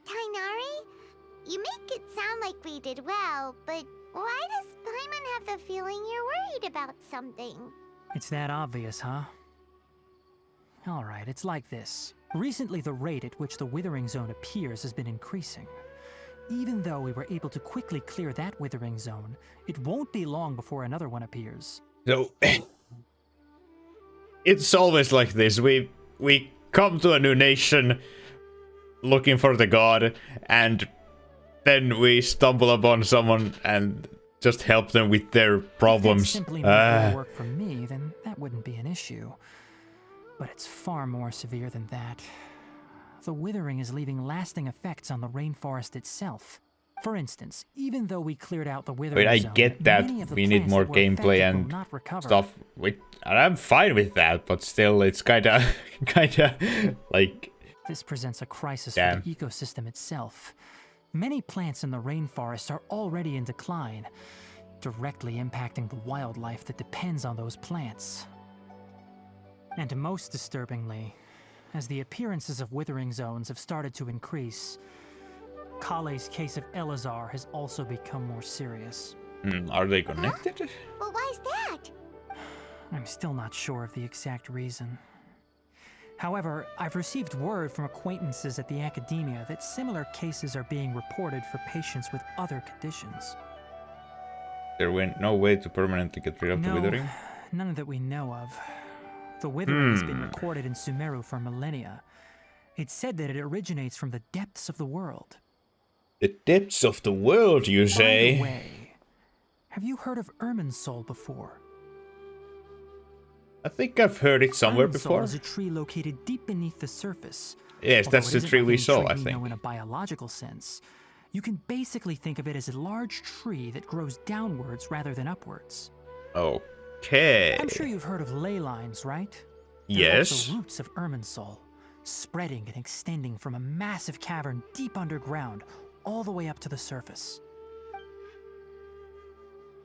Tighnari? You make it sound like we did well, but why does Paimon have the feeling you're worried about something? It's that obvious, huh? Alright, it's like this. Recently, the rate at which the Withering Zone appears has been increasing. Even though we were able to quickly clear that Withering Zone, it won't be long before another one appears. So it's always like this. We come to a new nation looking for the god, and then we stumble upon someone and just help them with their problems. If that simply made work for me, then that wouldn't be an issue. But it's far more severe than that. The Withering is leaving lasting effects on the rainforest itself. For instance, even though we cleared out the Withering I zone, get that we need more gameplay and stuff. And I'm fine with that, but still, it's kinda like. This presents a crisis for the ecosystem itself. Many plants in the rainforest are already in decline, directly impacting the wildlife that depends on those plants. And most disturbingly, as the appearances of Withering Zones have started to increase, Collei's case of Elazar has also become more serious. Are they connected? Huh? Well, why's that? I'm still not sure of the exact reason. However, I've received word from acquaintances at the academia that similar cases are being reported for patients with other conditions. There went no way to permanently get rid of the Withering? None that we know of. The Withering has been recorded in Sumeru for millennia. It's said that it originates from the depths of the world. The depths of the world, you say? By the way, have you heard of Irminsul before? I think I've heard it somewhere before. Irminsul is a tree located deep beneath the surface. Yes, that's the tree we saw, I think. In a biological sense, you can basically think of it as a large tree that grows downwards rather than upwards. Okay. I'm sure you've heard of ley lines, right? Yes. They're the roots of Irminsul, spreading and extending from a massive cavern deep underground all the way up to the surface.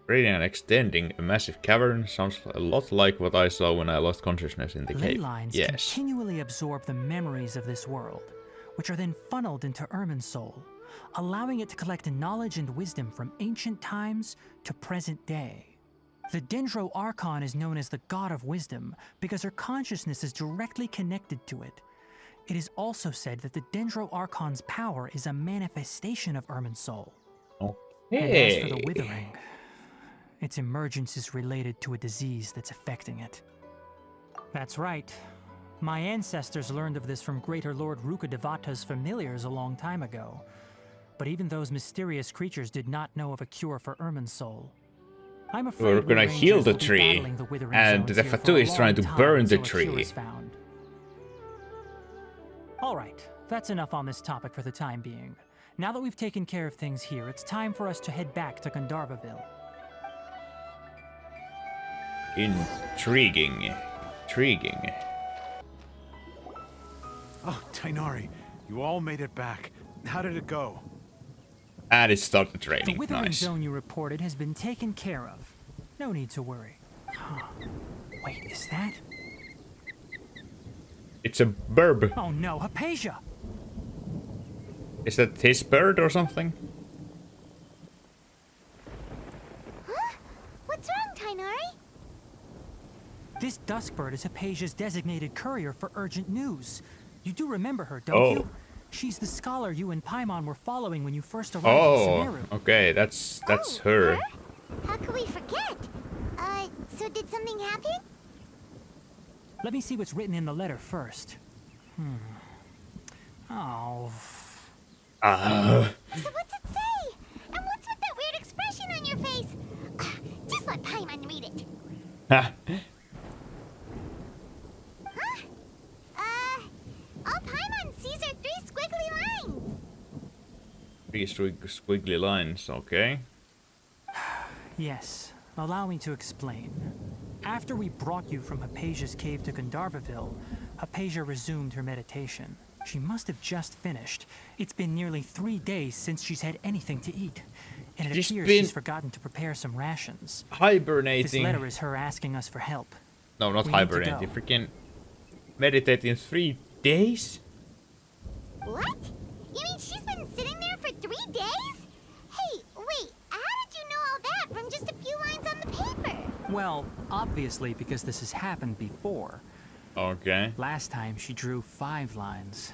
Spreading and extending a massive cavern sounds a lot like what I saw when I lost consciousness in the Ley cave. lines continually absorb the memories of this world, which are then funneled into Irminsul, allowing it to collect knowledge and wisdom from ancient times to present day. The Dendro Archon is known as the God of Wisdom because her consciousness is directly connected to it. It is also said that the Dendro Archon's power is a manifestation of Irminsul. And as for the Withering, its emergence is related to a disease that's affecting it. That's right. My ancestors learned of this from Greater Lord Rukkhadevata's familiars a long time ago. But even those mysterious creatures did not know of a cure for Irminsul. I'm afraid we're gonna heal the tree, and the Fatu is trying to burn the tree. Alright, that's enough on this topic for the time being. Now that we've taken care of things here, it's time for us to head back to Gandharvaville. Intriguing. Intriguing. Oh, Tighnari, you all made it back. How did it go? And it started raining. The Withering Nice. Zone you reported has been taken care of. No need to worry. Wait, is that? It's a burb. Oh no, Hypatia! Is that his bird or something? This Duskbird is Hypatia's designated courier for urgent news. You do remember her, don't you? She's the scholar you and Paimon were following when you first arrived in Sumeru. Okay, that's her. How could we forget? So did something happen? Let me see what's written in the letter first. Oh. So what's it say? And what's with that weird expression on your face? Just let Paimon read it. Huh? All Paimon sees are 3 squiggly lines. 3 squiggly lines, okay. Yes, allow me to explain. After we brought you from Hypatia's cave to Gandharvaville, Hypatia resumed her meditation. She must have just finished. It's been nearly 3 days since she's had anything to eat. And it appears she's forgotten to prepare some rations. Hibernating. This letter is her asking us for help. No, not hibernating. Freaking meditating 3 days? What? You mean she's been sitting there for 3 days? Hey, wait, how did you know all that from just a few lines on the paper? Well, obviously because this has happened before. Okay. Last time she drew 5 lines.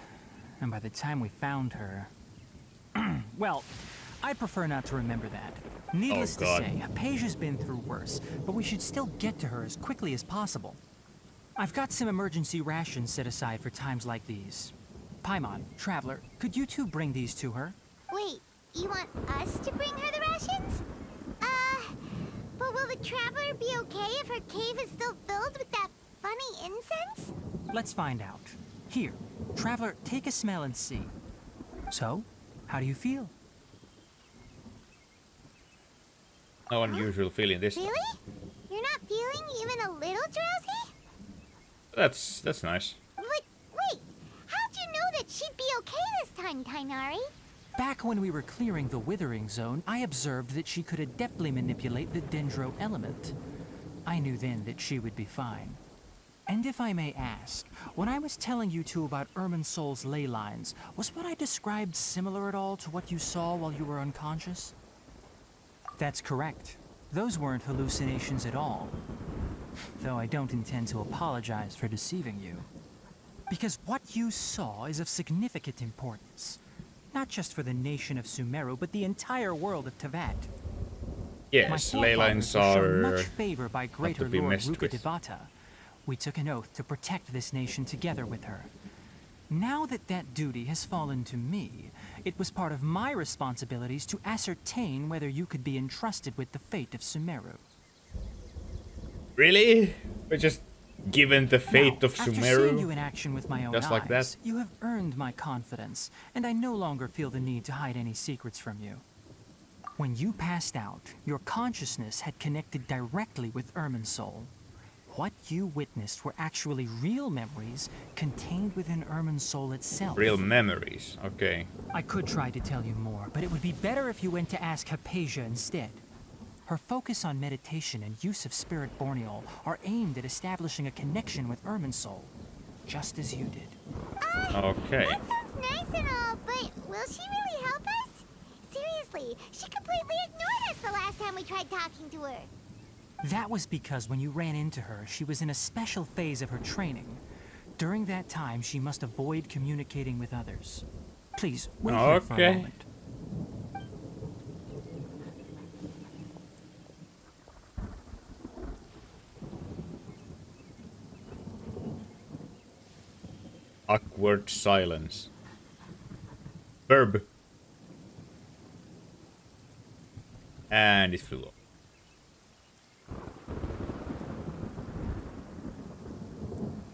And by the time we found her... well, I prefer not to remember that. Needless to say, Hypatia's been through worse, but we should still get to her as quickly as possible. I've got some emergency rations set aside for times like these. Paimon, Traveler, could you two bring these to her? Wait, you want us to bring her the rations? But will the Traveler be okay if her cave is still filled with that funny incense? Let's find out. Here, Traveler, take a smell and see. So, how do you feel? No unusual feeling this time. Really? You're not feeling even a little drowsy? That's nice. But wait, how'd you know that she'd be okay this time, Tighnari? Back when we were clearing the Withering Zone, I observed that she could adeptly manipulate the Dendro element. I knew then that she would be fine. And if I may ask, when I was telling you two about Irminsul's ley lines, was what I described similar at all to what you saw while you were unconscious? That's correct. Those weren't hallucinations at all. Though I don't intend to apologize for deceiving you. Because what you saw is of significant importance. Not just for the nation of Sumeru, but the entire world of Tevat. Yes, ley lines are much favor by Greater to be Lord messed with. Rukkhadevata. We took an oath to protect this nation together with her. Now that that duty has fallen to me, it was part of my responsibilities to ascertain whether you could be entrusted with the fate of Sumeru. Really? We're just given the fate Now, of after Sumeru? seeing you in action with my own Just like eyes, that? you have earned my confidence, and I no longer feel the need to hide any secrets from you. When you passed out, your consciousness had connected directly with Irminsul. What you witnessed were actually real memories contained within Irminsul itself. Real memories, okay. I could try to tell you more, but it would be better if you went to ask Hypatia instead. Her focus on meditation and use of Spirit Borneol are aimed at establishing a connection with Irminsul, just as you did. Okay. That sounds nice and all, but will she really help us? Seriously, she completely ignored us the last time we tried talking to her. That was because when you ran into her, she was in a special phase of her training. During that time, she must avoid communicating with others. Please, wait here for a moment. Awkward silence. Verb. And it flew off.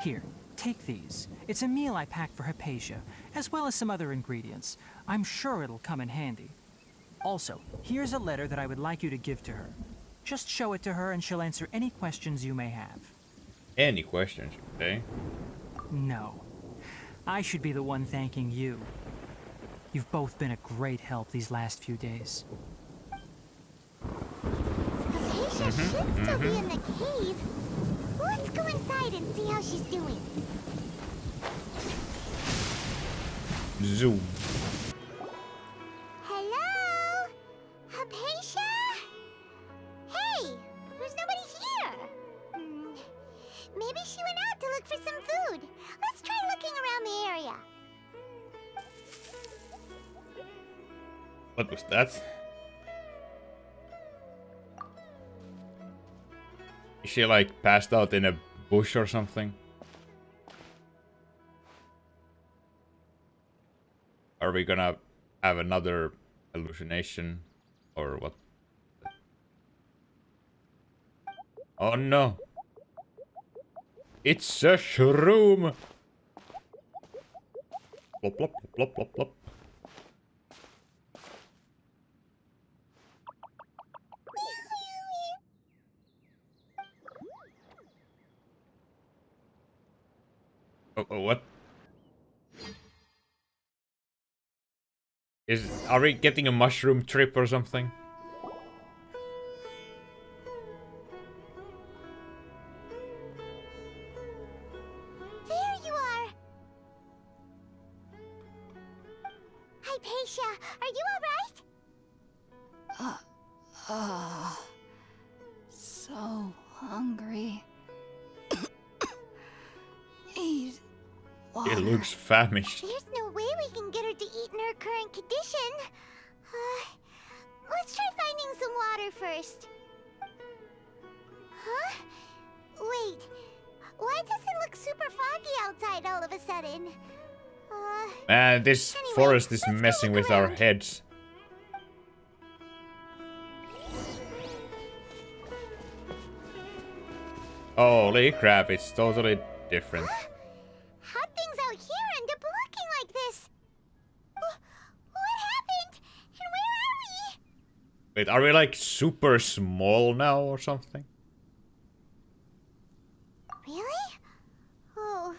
Here, take these. It's a meal I packed for Hypatia, as well as some other ingredients. I'm sure it'll come in handy. Also, here's a letter that I would like you to give to her. Just show it to her and she'll answer any questions you may have. Any questions, okay? No. I should be the one thanking you. You've both been a great help these last few days. Hypatia should still be in the cave. Let's go inside and see how she's doing. Zoom. Hello? Hypatia? Hey, there's nobody here. What was that? Is she like passed out in a bush or something? Are we gonna have another hallucination or what? Oh no! It's a shroom! Plop plop plop plop plop. Oh, what? Are we getting a mushroom trip or something? There you are! Hypatia, are you alright? So hungry. Eat water. It looks famished. There's no way we can get her to eat in her current condition. Let's try finding some water first. Huh? Wait. Why does it look super foggy outside all of a sudden? Man, this Anyway, forest is let's go messing look with our around. heads. Holy crap, it's totally different. How'd things out here end up looking like this? What happened? And where are we? Wait, are we like super small now or something? Really? Oh,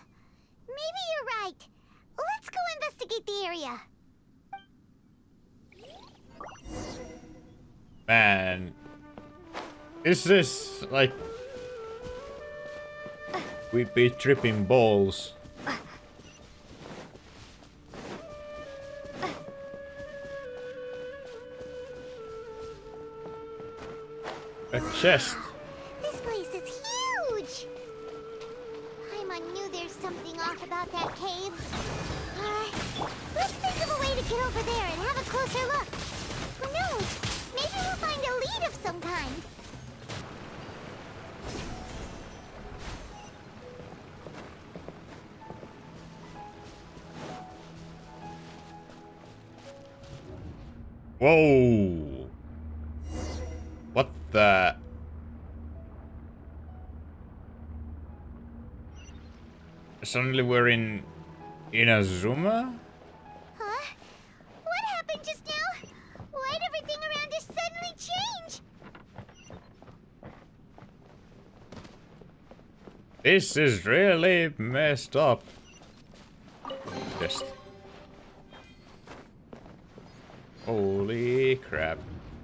maybe you're right. Let's go investigate the area. Man, this is like we'd be tripping balls. A chest. This place is huge. Paimon knew there's something off about that cave. Let's think of a way to get over there and have a closer look. Who knows? Maybe we'll find a lead of some kind. Whoa! What the? Suddenly we're in Inazuma? Huh? What happened just now? Why'd everything around us suddenly change? This is really messed up. Just. Holy crap.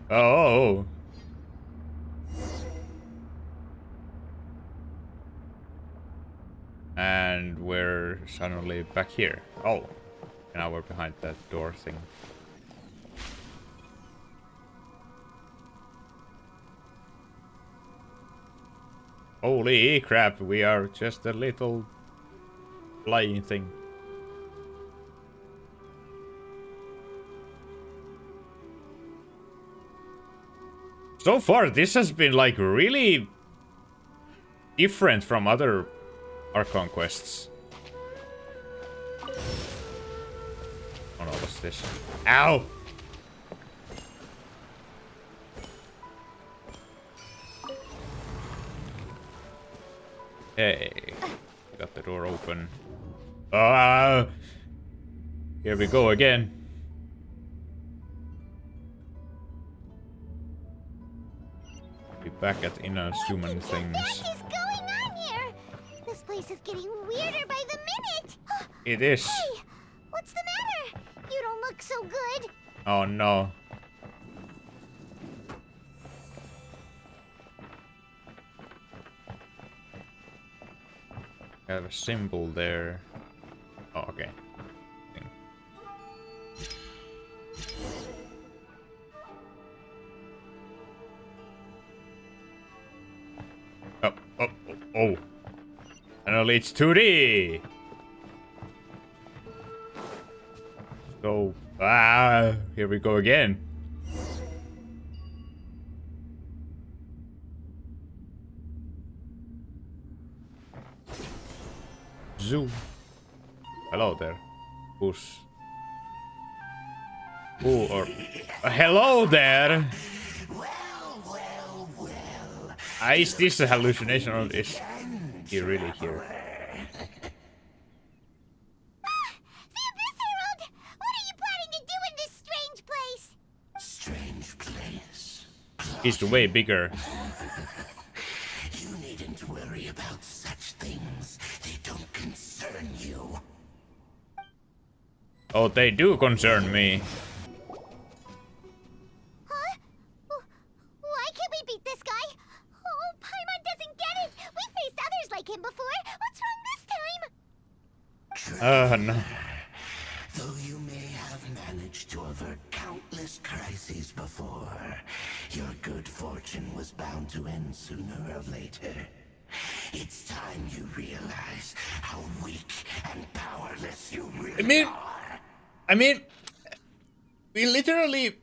Oh! And we're suddenly back here. Oh. Now we're behind that door thing. Holy crap, we are just a little flying thing. So far, this has been like really different from other Archon Quests. Oh no, what's this? Ow! Hey, got the door open. Here we go again. Be back at Inazuma things. What is going on here? This place is getting weirder by the minute. It is. Hey, what's the matter? You don't look so good. Oh no. I have a symbol there. Oh, okay. Oh, oh, oh, oh. And only it's 2D! So, here we go again. Zoo. Hello there. Who's... Who or... hello there! Is this a hallucination or is he really here? The Abyss Herald! What are you planning to do in this strange place? Strange place. He's way bigger. You needn't worry about such things. They don't concern you. Oh, they do concern me. Huh? Why can't we beat this guy? Oh, Paimon doesn't get it! We faced others like him before! What's wrong this time? No. Though you may have managed to avert countless crises before, your good fortune was bound to end sooner or later. It's time you realize how weak and powerless you really are. I mean, we literally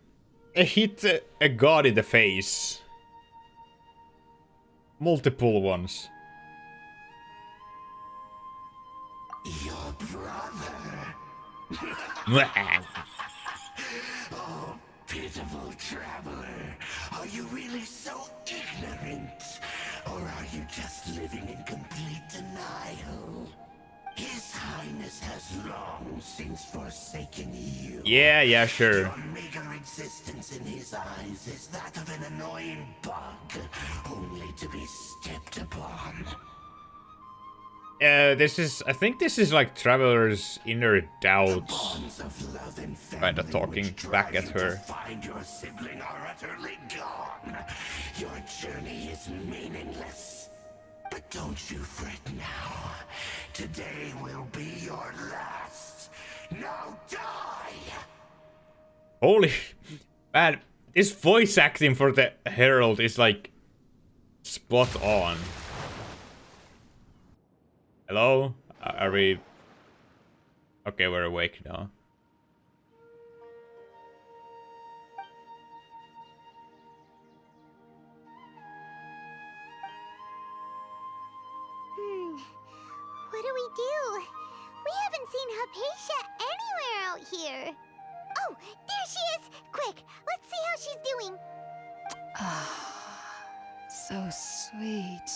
hit a god in the face. Multiple ones. Your brother. Oh, pitiful traveler. Are you really so ignorant? Or are you just living in complete denial? His Highness has long since forsaken you. Yeah, sure. Your meager existence in his eyes is that of an annoying bug, only to be stepped upon. I think this is like Traveler's inner doubts. Kinda talking back at her. Find your sibling are utterly gone. Your journey is meaningless. But don't you fret now. Today will be your last. Now die! Holy man, this voice acting for the Herald is like spot on. Hello? Are we... Okay, we're awake now. What do we do? We haven't seen Hypatia anywhere out here. Oh, there she is! Quick, let's see how she's doing. So sweet.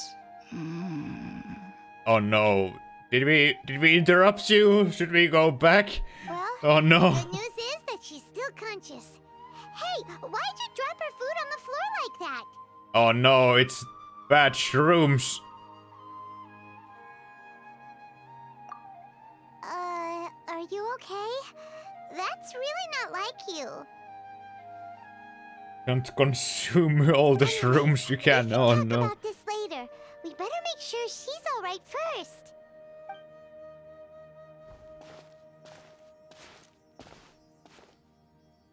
Oh no. Did we interrupt you? Should we go back? Well, Oh no. the news is that she's still conscious. Hey, why'd you drop her food on the floor like that? Oh no, it's bad shrooms. Are you okay? That's really not like you. Don't consume all the shrooms you can. Oh Talk no. about this later. We better make sure she's all right first.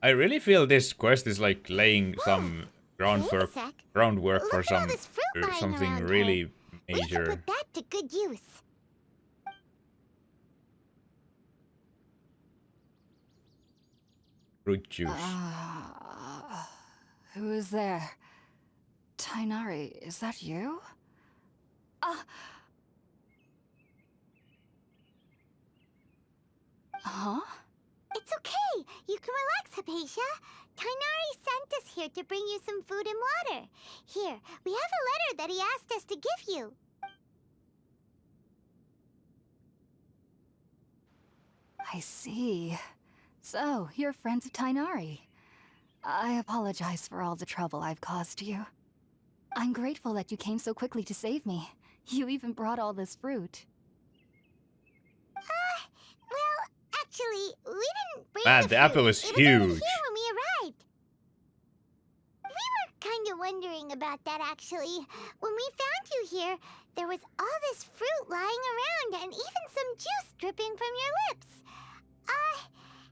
I really feel this quest is like laying some groundwork sec. for Look at all some this fruit lying something around really her. We can major. put that to good use. Fruit juice. Who is there? Tighnari, is that you? Huh? It's okay. You can relax, Hypatia. Tighnari sent us here to bring you some food and water. Here, we have a letter that he asked us to give you. I see. So, you're friends of Tighnari. I apologize for all the trouble I've caused you. I'm grateful that you came so quickly to save me. You even brought all this fruit. Well, actually, we didn't bring Man, the the apple fruit. is It was already huge. here when we arrived. We were kind of wondering about that, actually. When we found you here, there was all this fruit lying around and even some juice dripping from your lips.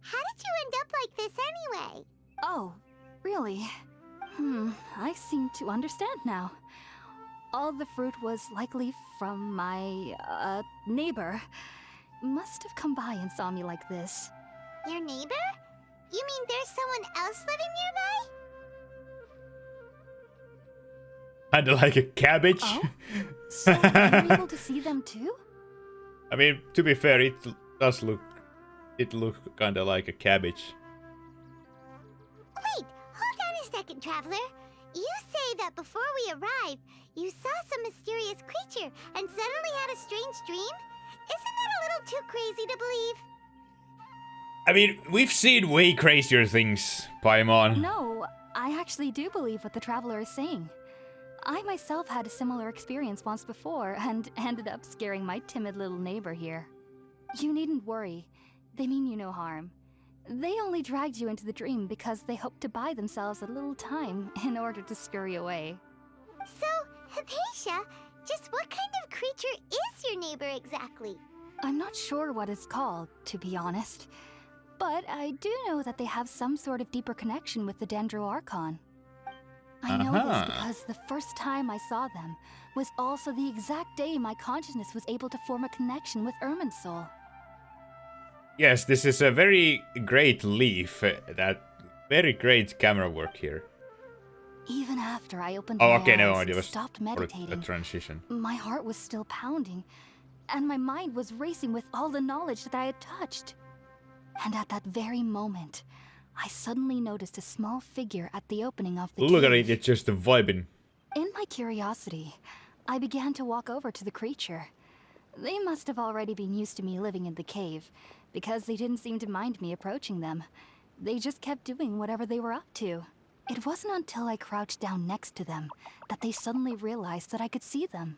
How did you end up like this anyway? Oh, really? I seem to understand now. All the fruit was likely from my, neighbor. Must have come by and saw me like this. Your neighbor? You mean there's someone else living nearby? Kinda like a cabbage. Oh? So, were you able to see them too? I mean, to be fair, it does look... It looks kinda like a cabbage. Wait, hold on a second, Traveler. You say that before we arrived, you saw some mysterious creature and suddenly had a strange dream? Isn't that a little too crazy to believe? I mean, we've seen way crazier things, Paimon. No, I actually do believe what the traveler is saying. I myself had a similar experience once before and ended up scaring my timid little neighbor here. You needn't worry. They mean you no harm. They only dragged you into the dream because they hoped to buy themselves a little time in order to scurry away. So, Hypatia, just what kind of creature is your neighbor exactly? I'm not sure what it's called, to be honest. But I do know that they have some sort of deeper connection with the Dendro Archon. I know this because the first time I saw them was also the exact day my consciousness was able to form a connection with Irminsul. Yes, this is a very great leaf. That very great camera work here. Even after I opened Oh, my okay, no, eyes it and was stopped for a meditating, transition. my heart was still pounding, and my mind was racing with all the knowledge that I had touched. And at that very moment, I suddenly noticed a small figure at the opening of the Look at cave. it, it's just vibing. In my curiosity, I began to walk over to the creature. They must have already been used to me living in the cave, because they didn't seem to mind me approaching them. They just kept doing whatever they were up to. It wasn't until I crouched down next to them that they suddenly realized that I could see them.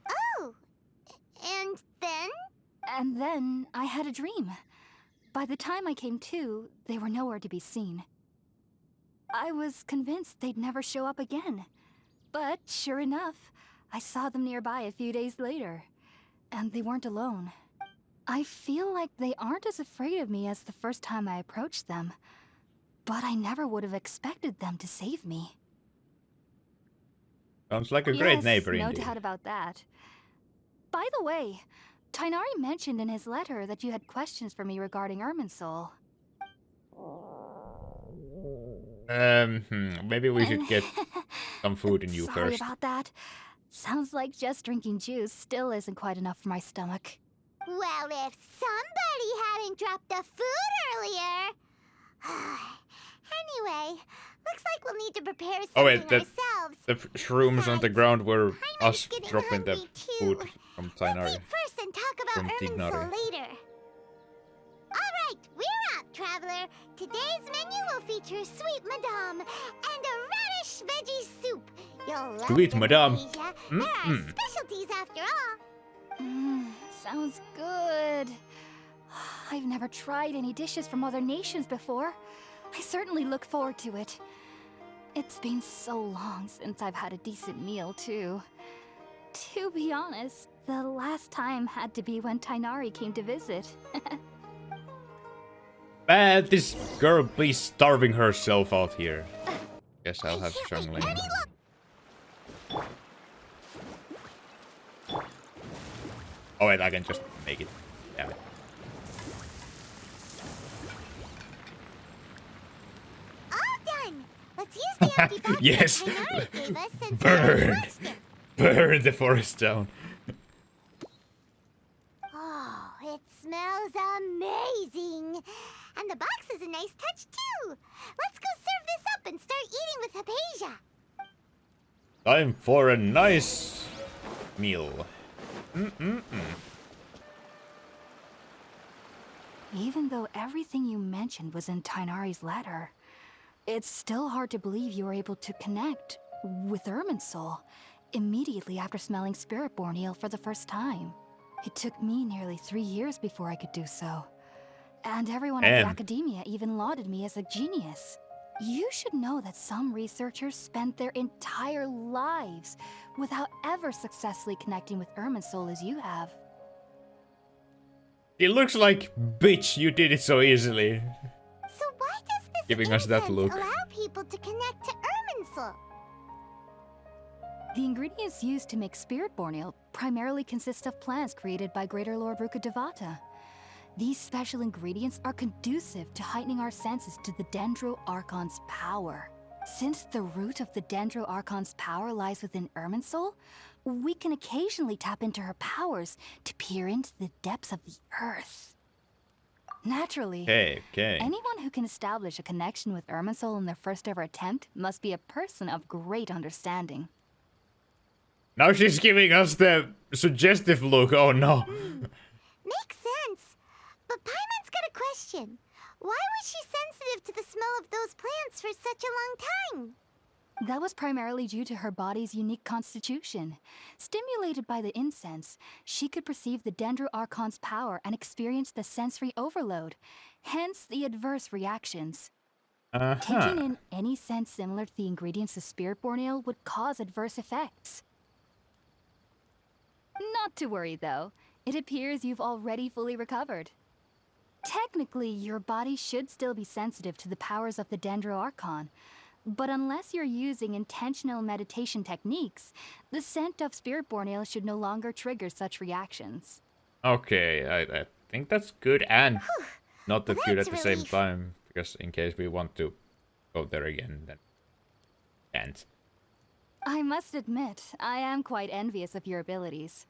Oh, and then? And then I had a dream. By the time I came to, they were nowhere to be seen. I was convinced they'd never show up again. But sure enough, I saw them nearby a few days later. And they weren't alone. I feel like they aren't as afraid of me as the first time I approached them. But I never would have expected them to save me. Sounds like a great Yes, neighbor no indeed. doubt about that. By the way, Tighnari mentioned in his letter that you had questions for me regarding Irminsul. Maybe we should get some food in you Sorry first. about that. Sounds like just drinking juice still isn't quite enough for my stomach. Well, if somebody hadn't dropped the food earlier... Anyway, looks like we'll need to prepare something Oh wait, ourselves. the shrooms on the ground were us getting dropping the hungry, too. food from Let's Tighnari. eat first and talk From about Tighnari. Irminsul later. Alright, we're up, Traveler. Today's menu will feature Sweet Madame and a radish veggie soup. You'll love Sweet them, Madame. Hypatia. There are specialties after all. Sounds good. I've never tried any dishes from other nations before. I certainly look forward to it. It's been so long since I've had a decent meal, too. To be honest, the last time had to be when Tighnari came to visit. This girl, please starving herself out here. Guess I'll have strangling. Oh wait, I can just make it. Damn it. All done. Let's use the empty box Yes. that Tighnari gave us since Burn. we lost it. Burn the forest down. Oh, it smells amazing. And the box is a nice touch, too. Let's go serve this up and start eating with Hypatia. Time for a nice meal. Even though everything you mentioned was in Tighnari's letter, it's still hard to believe you were able to connect with Irminsul immediately after smelling Spiritborn Ale for the first time. It took me nearly 3 years before I could do so. And everyone at the academia even lauded me as a genius. You should know that some researchers spent their entire lives without ever successfully connecting with Irminsul as you have. It looks like, bitch, you did it so easily. So why does this Giving us that incense look. allow people to connect to Irminsul? The ingredients used to make Spiritborn Ale primarily consist of plants created by Greater Lord Rukkhadevata. These special ingredients are conducive to heightening our senses to the Dendro Archon's power. Since the root of the Dendro Archon's power lies within Irminsul, we can occasionally tap into her powers to peer into the depths of the earth. Naturally, Okay. anyone who can establish a connection with Irminsul in their first ever attempt must be a person of great understanding. Now she's giving us the suggestive look. Oh no. Makes sense. But Paimon's got a question. Why was she sensitive to the smell of those plants for such a long time? That was primarily due to her body's unique constitution. Stimulated by the incense, she could perceive the Dendro Archon's power and experience the sensory overload, hence the adverse reactions. Taking in any scent similar to the ingredients of Spiritborn Ale would cause adverse effects. Not to worry though, it appears you've already fully recovered. Technically, your body should still be sensitive to the powers of the Dendro Archon, but unless you're using intentional meditation techniques, the scent of Spiritborn Ale should no longer trigger such reactions. Okay, I think that's good and not that good at the same relief. time, because in case we want to go there again, then can't. I must admit, I am quite envious of your abilities.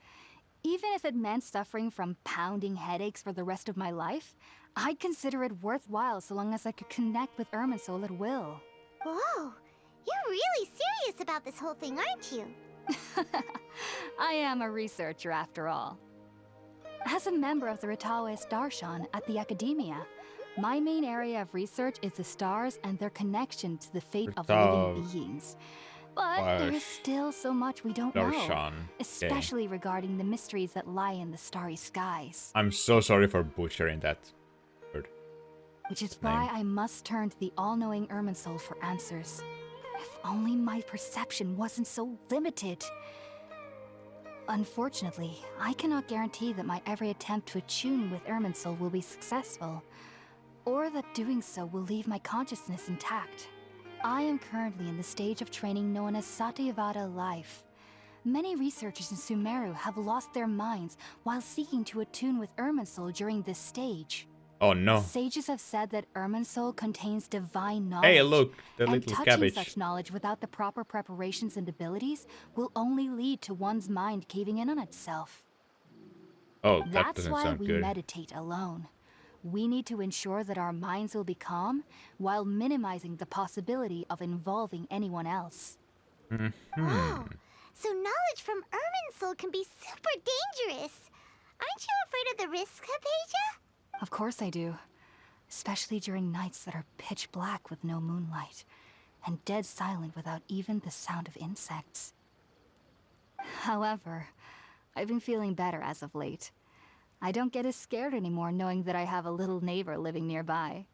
Even if it meant suffering from pounding headaches for the rest of my life, I'd consider it worthwhile so long as I could connect with Irminsul at will. Whoa, you're really serious about this whole thing, aren't you? I am a researcher after all. As a member of the Ritawe Darshan at the Academia, my main area of research is the stars and their connection to the fate of living beings. But there is still so much we don't know, Darshan. especially regarding the mysteries that lie in the starry skies. I'm so sorry for butchering that word. Which is why I must turn to the all-knowing Irminsul for answers. If only my perception wasn't so limited. Unfortunately, I cannot guarantee that my every attempt to attune with Irminsul will be successful, or that doing so will leave my consciousness intact. I am currently in the stage of training known as Satyavada life. Many researchers in Sumeru have lost their minds while seeking to attune with Irminsul during this stage. Oh no. Sages have said that Irminsul contains divine knowledge. Hey, look, the and little touching cabbage. such knowledge without the proper preparations and abilities will only lead to one's mind caving in on itself. Oh, that That's doesn't why sound we good. meditate alone. We need to ensure that our minds will be calm while minimizing the possibility of involving anyone else. Wow, so knowledge from Irminsul can be super dangerous. Aren't you afraid of the risks, Hypatia? Of course I do. Especially during nights that are pitch black with no moonlight, and dead silent without even the sound of insects. However, I've been feeling better as of late. I don't get as scared anymore knowing that I have a little neighbor living nearby.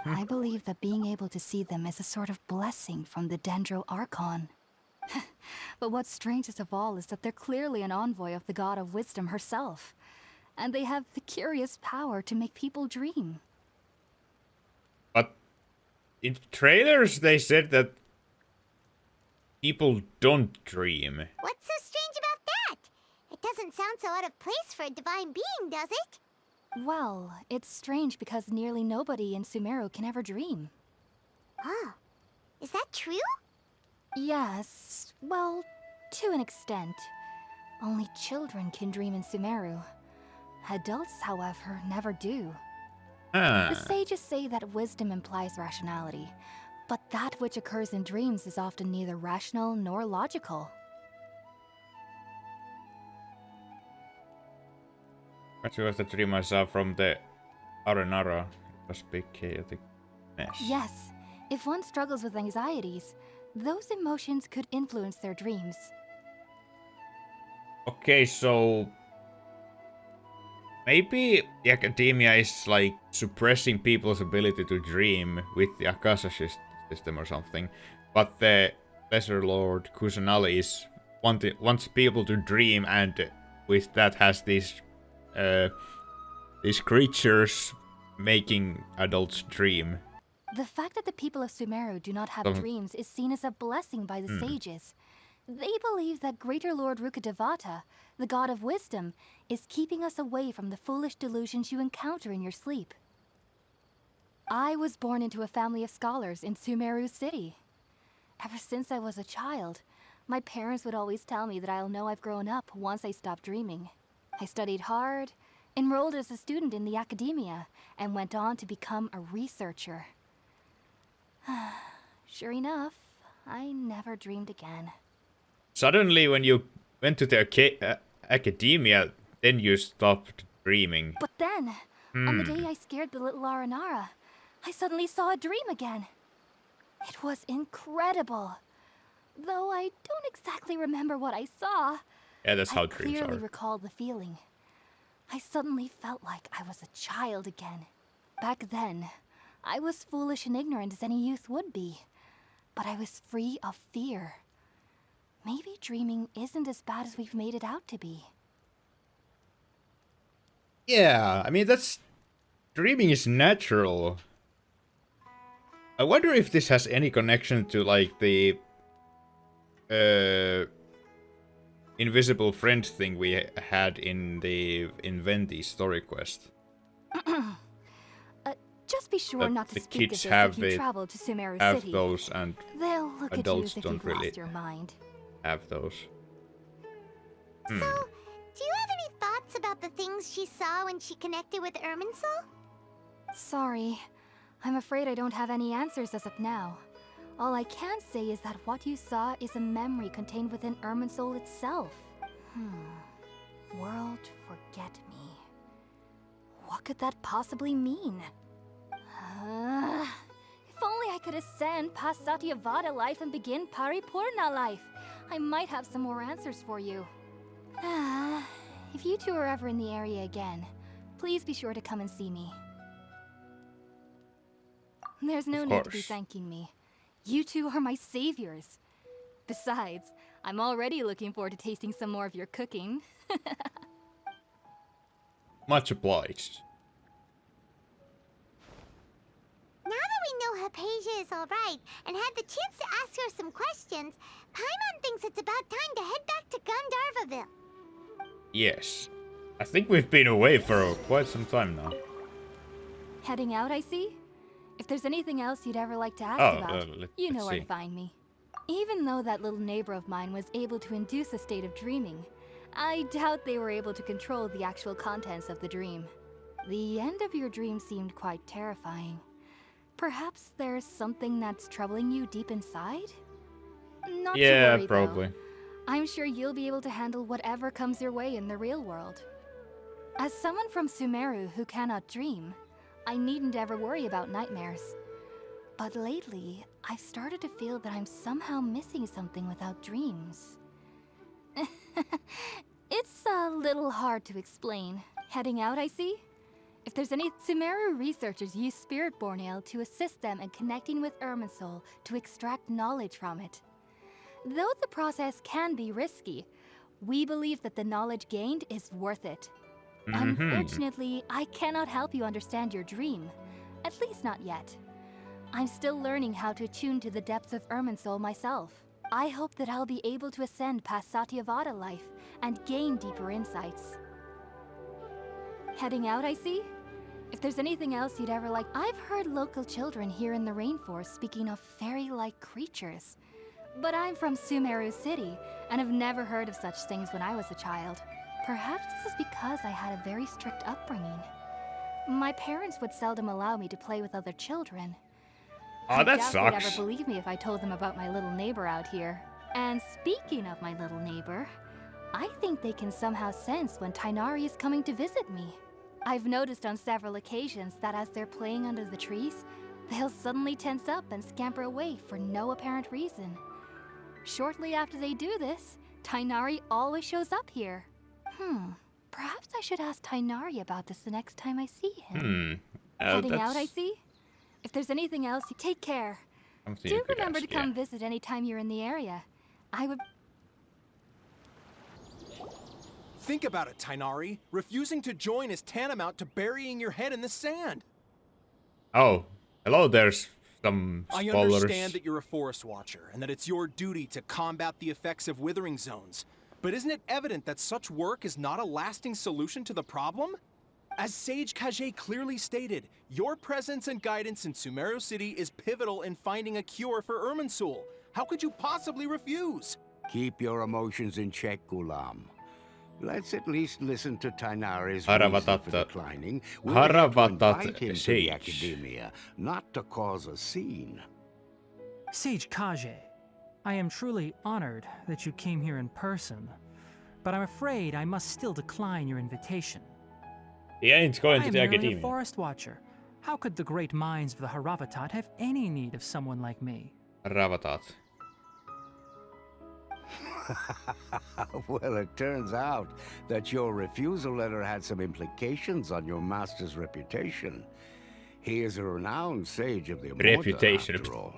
I believe that being able to see them is a sort of blessing from the Dendro Archon. But what's strangest of all is that they're clearly an envoy of the God of Wisdom herself. And they have the curious power to make people dream. But in trailers they said that people don't dream. What's so strange about that? It doesn't sound so out of place for a divine being, does it? Well, it's strange because nearly nobody in Sumeru can ever dream. Oh, is that true? Yes, well, to an extent. Only children can dream in Sumeru. Adults, however, never do. The sages say that wisdom implies rationality, but that which occurs in dreams is often neither rational nor logical. I was the dream I saw from the Arenara. It was big chaotic mess. Yes, if one struggles with anxieties, those emotions could influence their dreams. Okay, so maybe the academia is like suppressing people's ability to dream with the Akasha system or something, but the Lesser Lord Kusanali is wants people to dream, and with that has these creatures making adults dream. The fact that the people of Sumeru do not have dreams is seen as a blessing by the sages. They believe that Greater Lord Rukkhadevata, the god of wisdom, is keeping us away from the foolish delusions you encounter in your sleep. I was born into a family of scholars in Sumeru City. Ever since I was a child, my parents would always tell me that I'll know I've grown up once I stop dreaming. I studied hard, enrolled as a student in the academia, and went on to become a researcher. Sure enough, I never dreamed again. Suddenly, when you went to the academia, then you stopped dreaming. But then, on the day I scared the little Aranara, I suddenly saw a dream again. It was incredible. Though I don't exactly remember what I saw, Yeah, that's how I dreams clearly are. recall the feeling. I suddenly felt like I was a child again. Back then, I was foolish and ignorant as any youth would be. But I was free of fear. Maybe dreaming isn't as bad as we've made it out to be. Yeah, I mean, that's... Dreaming is natural. I wonder if this has any connection to, like, the... invisible friend thing we had in the Inventi story quest. Just be sure That not to the speak kids of this have if you it- travel to Sumeru Have City. those, and They'll look at you adults as if don't you've really lost your mind. have those. So, do you have any thoughts about the things she saw when she connected with Irminsul? Sorry. I'm afraid I don't have any answers as of now. All I can say is that what you saw is a memory contained within Irminsul itself. World forget me. What could that possibly mean? If only I could ascend past Satyavada life and begin Paripurna life. I might have some more answers for you. If you two are ever in the area again, please be sure to come and see me. There's no need to be thanking me. You two are my saviors. Besides, I'm already looking forward to tasting some more of your cooking. Much obliged. Now that we know Hypatia is alright and had the chance to ask her some questions, Paimon thinks it's about time to head back to Gandharvaville. Yes. I think we've been away for quite some time now. Heading out, I see? If there's anything else you'd ever like to ask about, you know where to find me. Even though that little neighbor of mine was able to induce a state of dreaming, I doubt they were able to control the actual contents of the dream. The end of your dream seemed quite terrifying. Perhaps there's something that's troubling you deep inside? Not to worry, probably. though. I'm sure you'll be able to handle whatever comes your way in the real world. As someone from Sumeru who cannot dream, I needn't ever worry about nightmares. But lately, I've started to feel that I'm somehow missing something without dreams. It's a little hard to explain. Heading out, I see? If there's any Sumeru researchers use Spiritborn Ale to assist them in connecting with Irminsul to extract knowledge from it. Though the process can be risky, we believe that the knowledge gained is worth it. Unfortunately, I cannot help you understand your dream. At least not yet. I'm still learning how to attune to the depths of Irminsul myself. I hope that I'll be able to ascend past Satyavada life and gain deeper insights. Heading out, I see? If there's anything else you'd ever like... I've heard local children here in the rainforest speaking of fairy-like creatures. But I'm from Sumeru City, and have never heard of such things when I was a child. Perhaps this is because I had a very strict upbringing. My parents would seldom allow me to play with other children. Oh, that I doubt they'd sucks. ever believe me if I told them about my little neighbor out here. And speaking of my little neighbor, I think they can somehow sense when Tighnari is coming to visit me. I've noticed on several occasions that as they're playing under the trees, they'll suddenly tense up and scamper away for no apparent reason. Shortly after they do this, Tighnari always shows up here. Perhaps I should ask Tighnari about this the next time I see him. Heading out, I see? If there's anything else, you take care. Do remember to come visit anytime you're in the area. I would... Think about it, Tighnari. Refusing to join is tantamount to burying your head in the sand. Oh, hello, there's some spoilers. I understand that you're a forest watcher, and that it's your duty to combat the effects of withering zones. But isn't it evident that such work is not a lasting solution to the problem? As Sage Kage clearly stated, your presence and guidance in Sumeru City is pivotal in finding a cure for Irminsul. How could you possibly refuse? Keep your emotions in check, Gulam. Let's at least listen to Tighnari's reason for declining. We're here to invite him to the Academia, not to cause a scene. Sage Kage, I am truly honored that you came here in person, but I'm afraid I must still decline your invitation. He ain't going to the I am merely Academia. a forest watcher. How could the great minds of the Haravatat have any need of someone like me? Haravatat. Well, it turns out that your refusal letter had some implications on your master's reputation. He is a renowned sage of the Immorta, Reputation. after all.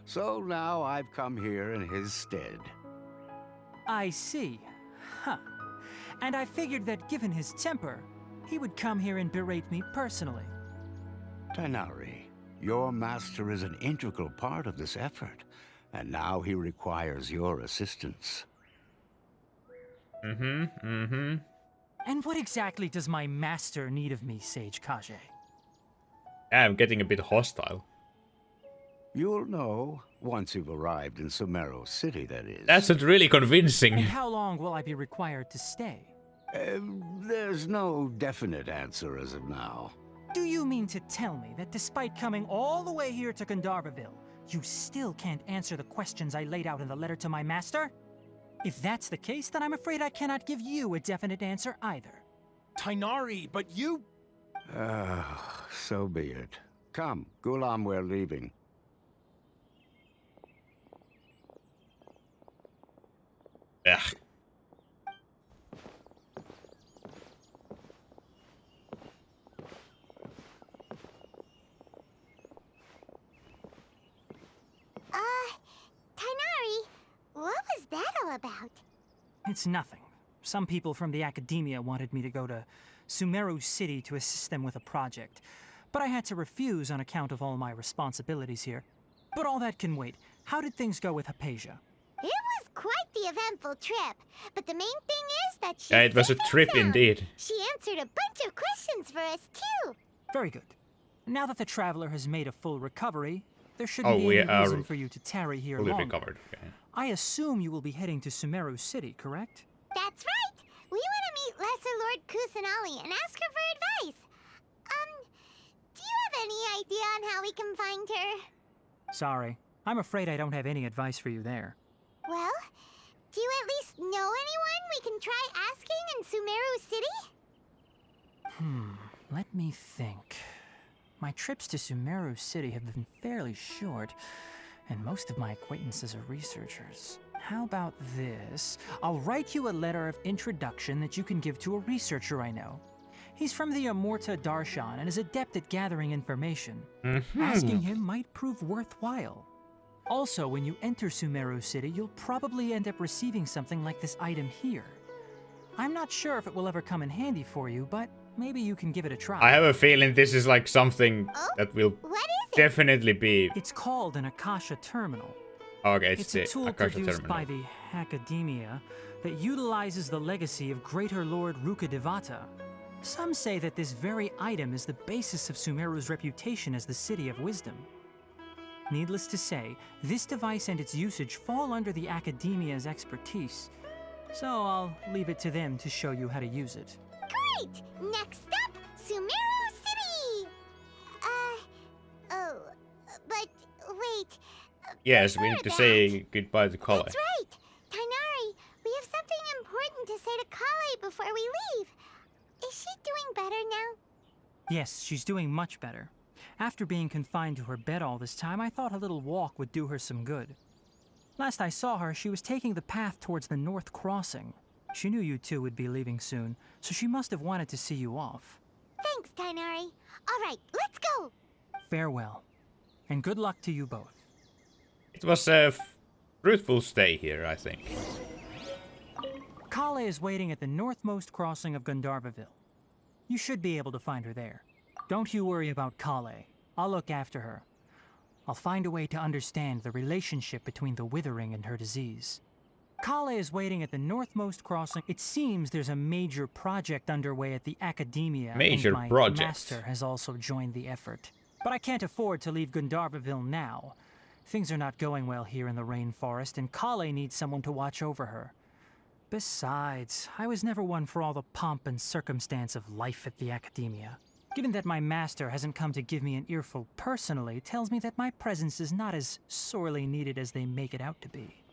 So now I've come here in his stead. I see. Huh. And I figured that given his temper, he would come here and berate me personally. Tighnari, your master is an integral part of this effort, and now he requires your assistance. And what exactly does my master need of me, Sage Kage? I'm getting a bit hostile. You'll know once you've arrived in Sumeru City, that is. That's not really convincing. And how long will I be required to stay? There's no definite answer as of now. Do you mean to tell me that despite coming all the way here to Gandharvaville, you still can't answer the questions I laid out in the letter to my master? If that's the case, then I'm afraid I cannot give you a definite answer either. Tighnari, but you... So be it. Come, Gulam, we're leaving. Ugh. Tighnari, what was that all about? It's nothing. Some people from the Academia wanted me to go to Sumeru City to assist them with a project, but I had to refuse on account of all my responsibilities here. But all that can wait. How did things go with Hypatia? It was quite the eventful trip, but the main thing is that she... Yeah, it was a safe and trip sound. indeed. She answered a bunch of questions for us, too. Very good. Now that the traveler has made a full recovery, there shouldn't Oh, be we any are reason for you to tarry here fully longer. recovered. Okay. I assume you will be heading to Sumeru City, correct? That's right. We want to meet Lesser Lord Kusanali and ask her for advice. Do you have any idea on how we can find her? Sorry. I'm afraid I don't have any advice for you there. Well, do you at least know anyone we can try asking in Sumeru City? Let me think. My trips to Sumeru City have been fairly short, and most of my acquaintances are researchers. How about this? I'll write you a letter of introduction that you can give to a researcher I know. He's from the Immorta Darshan and is adept at gathering information. Asking him might prove worthwhile. Also, when you enter Sumeru City, you'll probably end up receiving something like this item here. I'm not sure if it will ever come in handy for you, but maybe you can give it a try. I have a feeling this is like something that will What is it? definitely be... It's called an Akasha Terminal. Okay, It's a the tool Akasha produced Terminal. by the Academia that utilizes the legacy of Greater Lord Rukkhadevata. Some say that this very item is the basis of Sumeru's reputation as the City of Wisdom. Needless to say, this device and its usage fall under the Academia's expertise, so I'll leave it to them to show you how to use it. Great! Next up, Sumeru City! But wait. Yes, we before need to that- say goodbye to Collei. That's right! Tighnari, we have something important to say to Collei before we leave. Is she doing better now? Yes, she's doing much better. After being confined to her bed all this time, I thought a little walk would do her some good. Last I saw her, she was taking the path towards the North Crossing. She knew you two would be leaving soon, so she must have wanted to see you off. Thanks, Tighnari. All right, let's go! Farewell, and good luck to you both. It was a fruitful stay here, I think. Collei is waiting at the northmost crossing of Gandharvaville. You should be able to find her there. Don't you worry about Collei. I'll look after her. I'll find a way to understand the relationship between the withering and her disease. Collei is waiting at the northmost crossing. It seems there's a major project underway at the Academia. Major and my project. master has also joined the effort. But I can't afford to leave Gandharvaville now. Things are not going well here in the rainforest, and Collei needs someone to watch over her. Besides, I was never one for all the pomp and circumstance of life at the academia. Given that my master hasn't come to give me an earful personally, tells me that my presence is not as sorely needed as they make it out to be.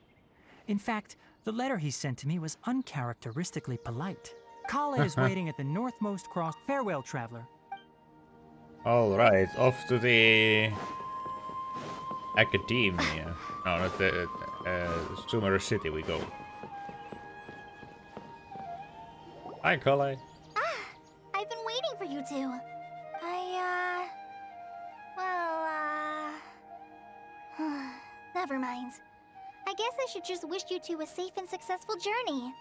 In fact, the letter he sent to me was uncharacteristically polite. Collei is waiting at the northmost cross. Farewell, traveler. Alright, off to the academia. No, not the Sumeru city we go. Hi, Collei. I've been waiting for you two. Never mind. I guess I should just wish you two a safe and successful journey.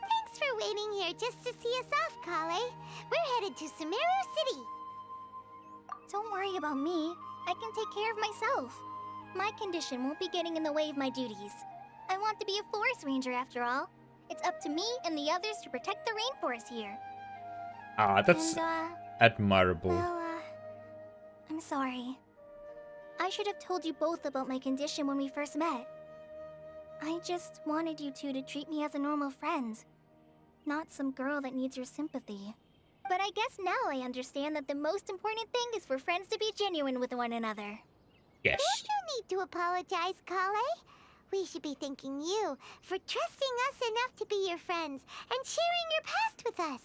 Thanks for waiting here just to see us off, Collei. We're headed to Sumeru City. Don't worry about me. I can take care of myself. My condition won't be getting in the way of my duties. I want to be a forest ranger after all. It's up to me and the others to protect the rainforest here. Ah, that's admirable. Well, I'm sorry. I should have told you both about my condition when we first met. I just wanted you two to treat me as a normal friend, not some girl that needs your sympathy. But I guess now I understand that the most important thing is for friends to be genuine with one another. Yes. There's no need to apologize, Collei. We should be thanking you for trusting us enough to be your friends and sharing your past with us.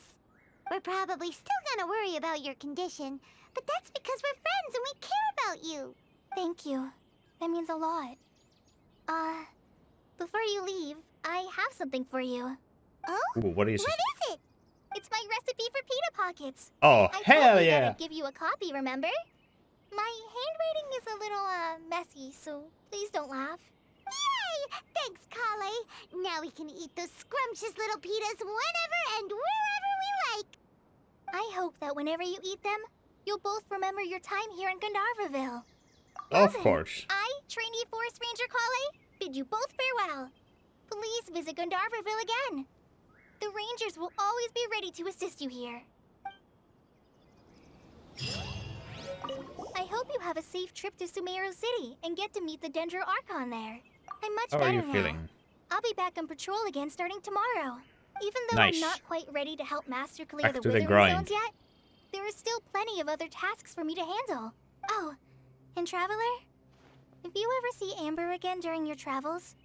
We're probably still gonna worry about your condition, but that's because we're friends and we care about you. Thank you. That means a lot. Before you leave, I have something for you. Oh? Ooh, what is it? What is it? It's my recipe for pita pockets. Oh, I hell told you that yeah! I'd give you a copy, remember? My handwriting is a little, messy, so please don't laugh. Yay! Thanks, Collei. Now we can eat those scrumptious little pitas whenever and wherever we like. I hope that whenever you eat them, you'll both remember your time here in Gandharvaville. Of Then, course. I, trainee Forest Ranger Collei, bid you both farewell. Please visit Gandharvaville again. The Rangers will always be ready to assist you here. I hope you have a safe trip to Sumeru City and get to meet the Dendro Archon there. I'm much How better are you now. feeling? I'll be back on patrol again starting tomorrow. Even though Nice. I'm not quite ready to help Master clear Back the to the withering grind. zones yet, there is still plenty of other tasks for me to handle. Oh, and Traveler, if you ever see Amber again during your travels,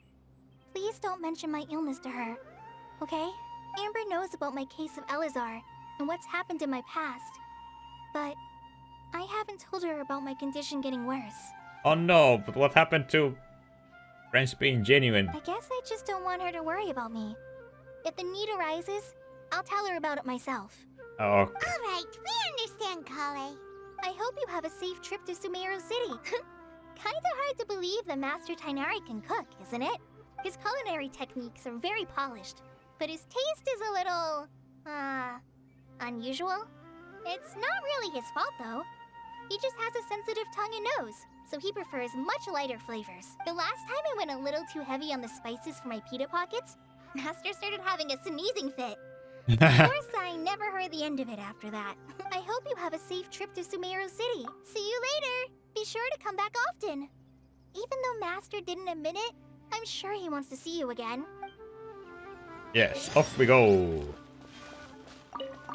please don't mention my illness to her, okay? Amber knows about my case of Elazar and what's happened in my past, but I haven't told her about my condition getting worse. Oh no, but what happened to friends being genuine? I guess I just don't want her to worry about me. If the need arises, I'll tell her about it myself. Oh, All right, we understand, Collei. I hope you have a safe trip to Sumeru City. Kinda hard to believe that Master Tighnari can cook, isn't it? His culinary techniques are very polished, but his taste is a little, unusual. It's not really his fault, though. He just has a sensitive tongue and nose, so he prefers much lighter flavors. The last time I went a little too heavy on the spices for my pita pockets, Master started having a sneezing fit. Of course, I never heard the end of it after that. I hope you have a safe trip to Sumeru City. See you later. Be sure to come back often. Even though Master didn't admit it, I'm sure he wants to see you again. yes, off we go.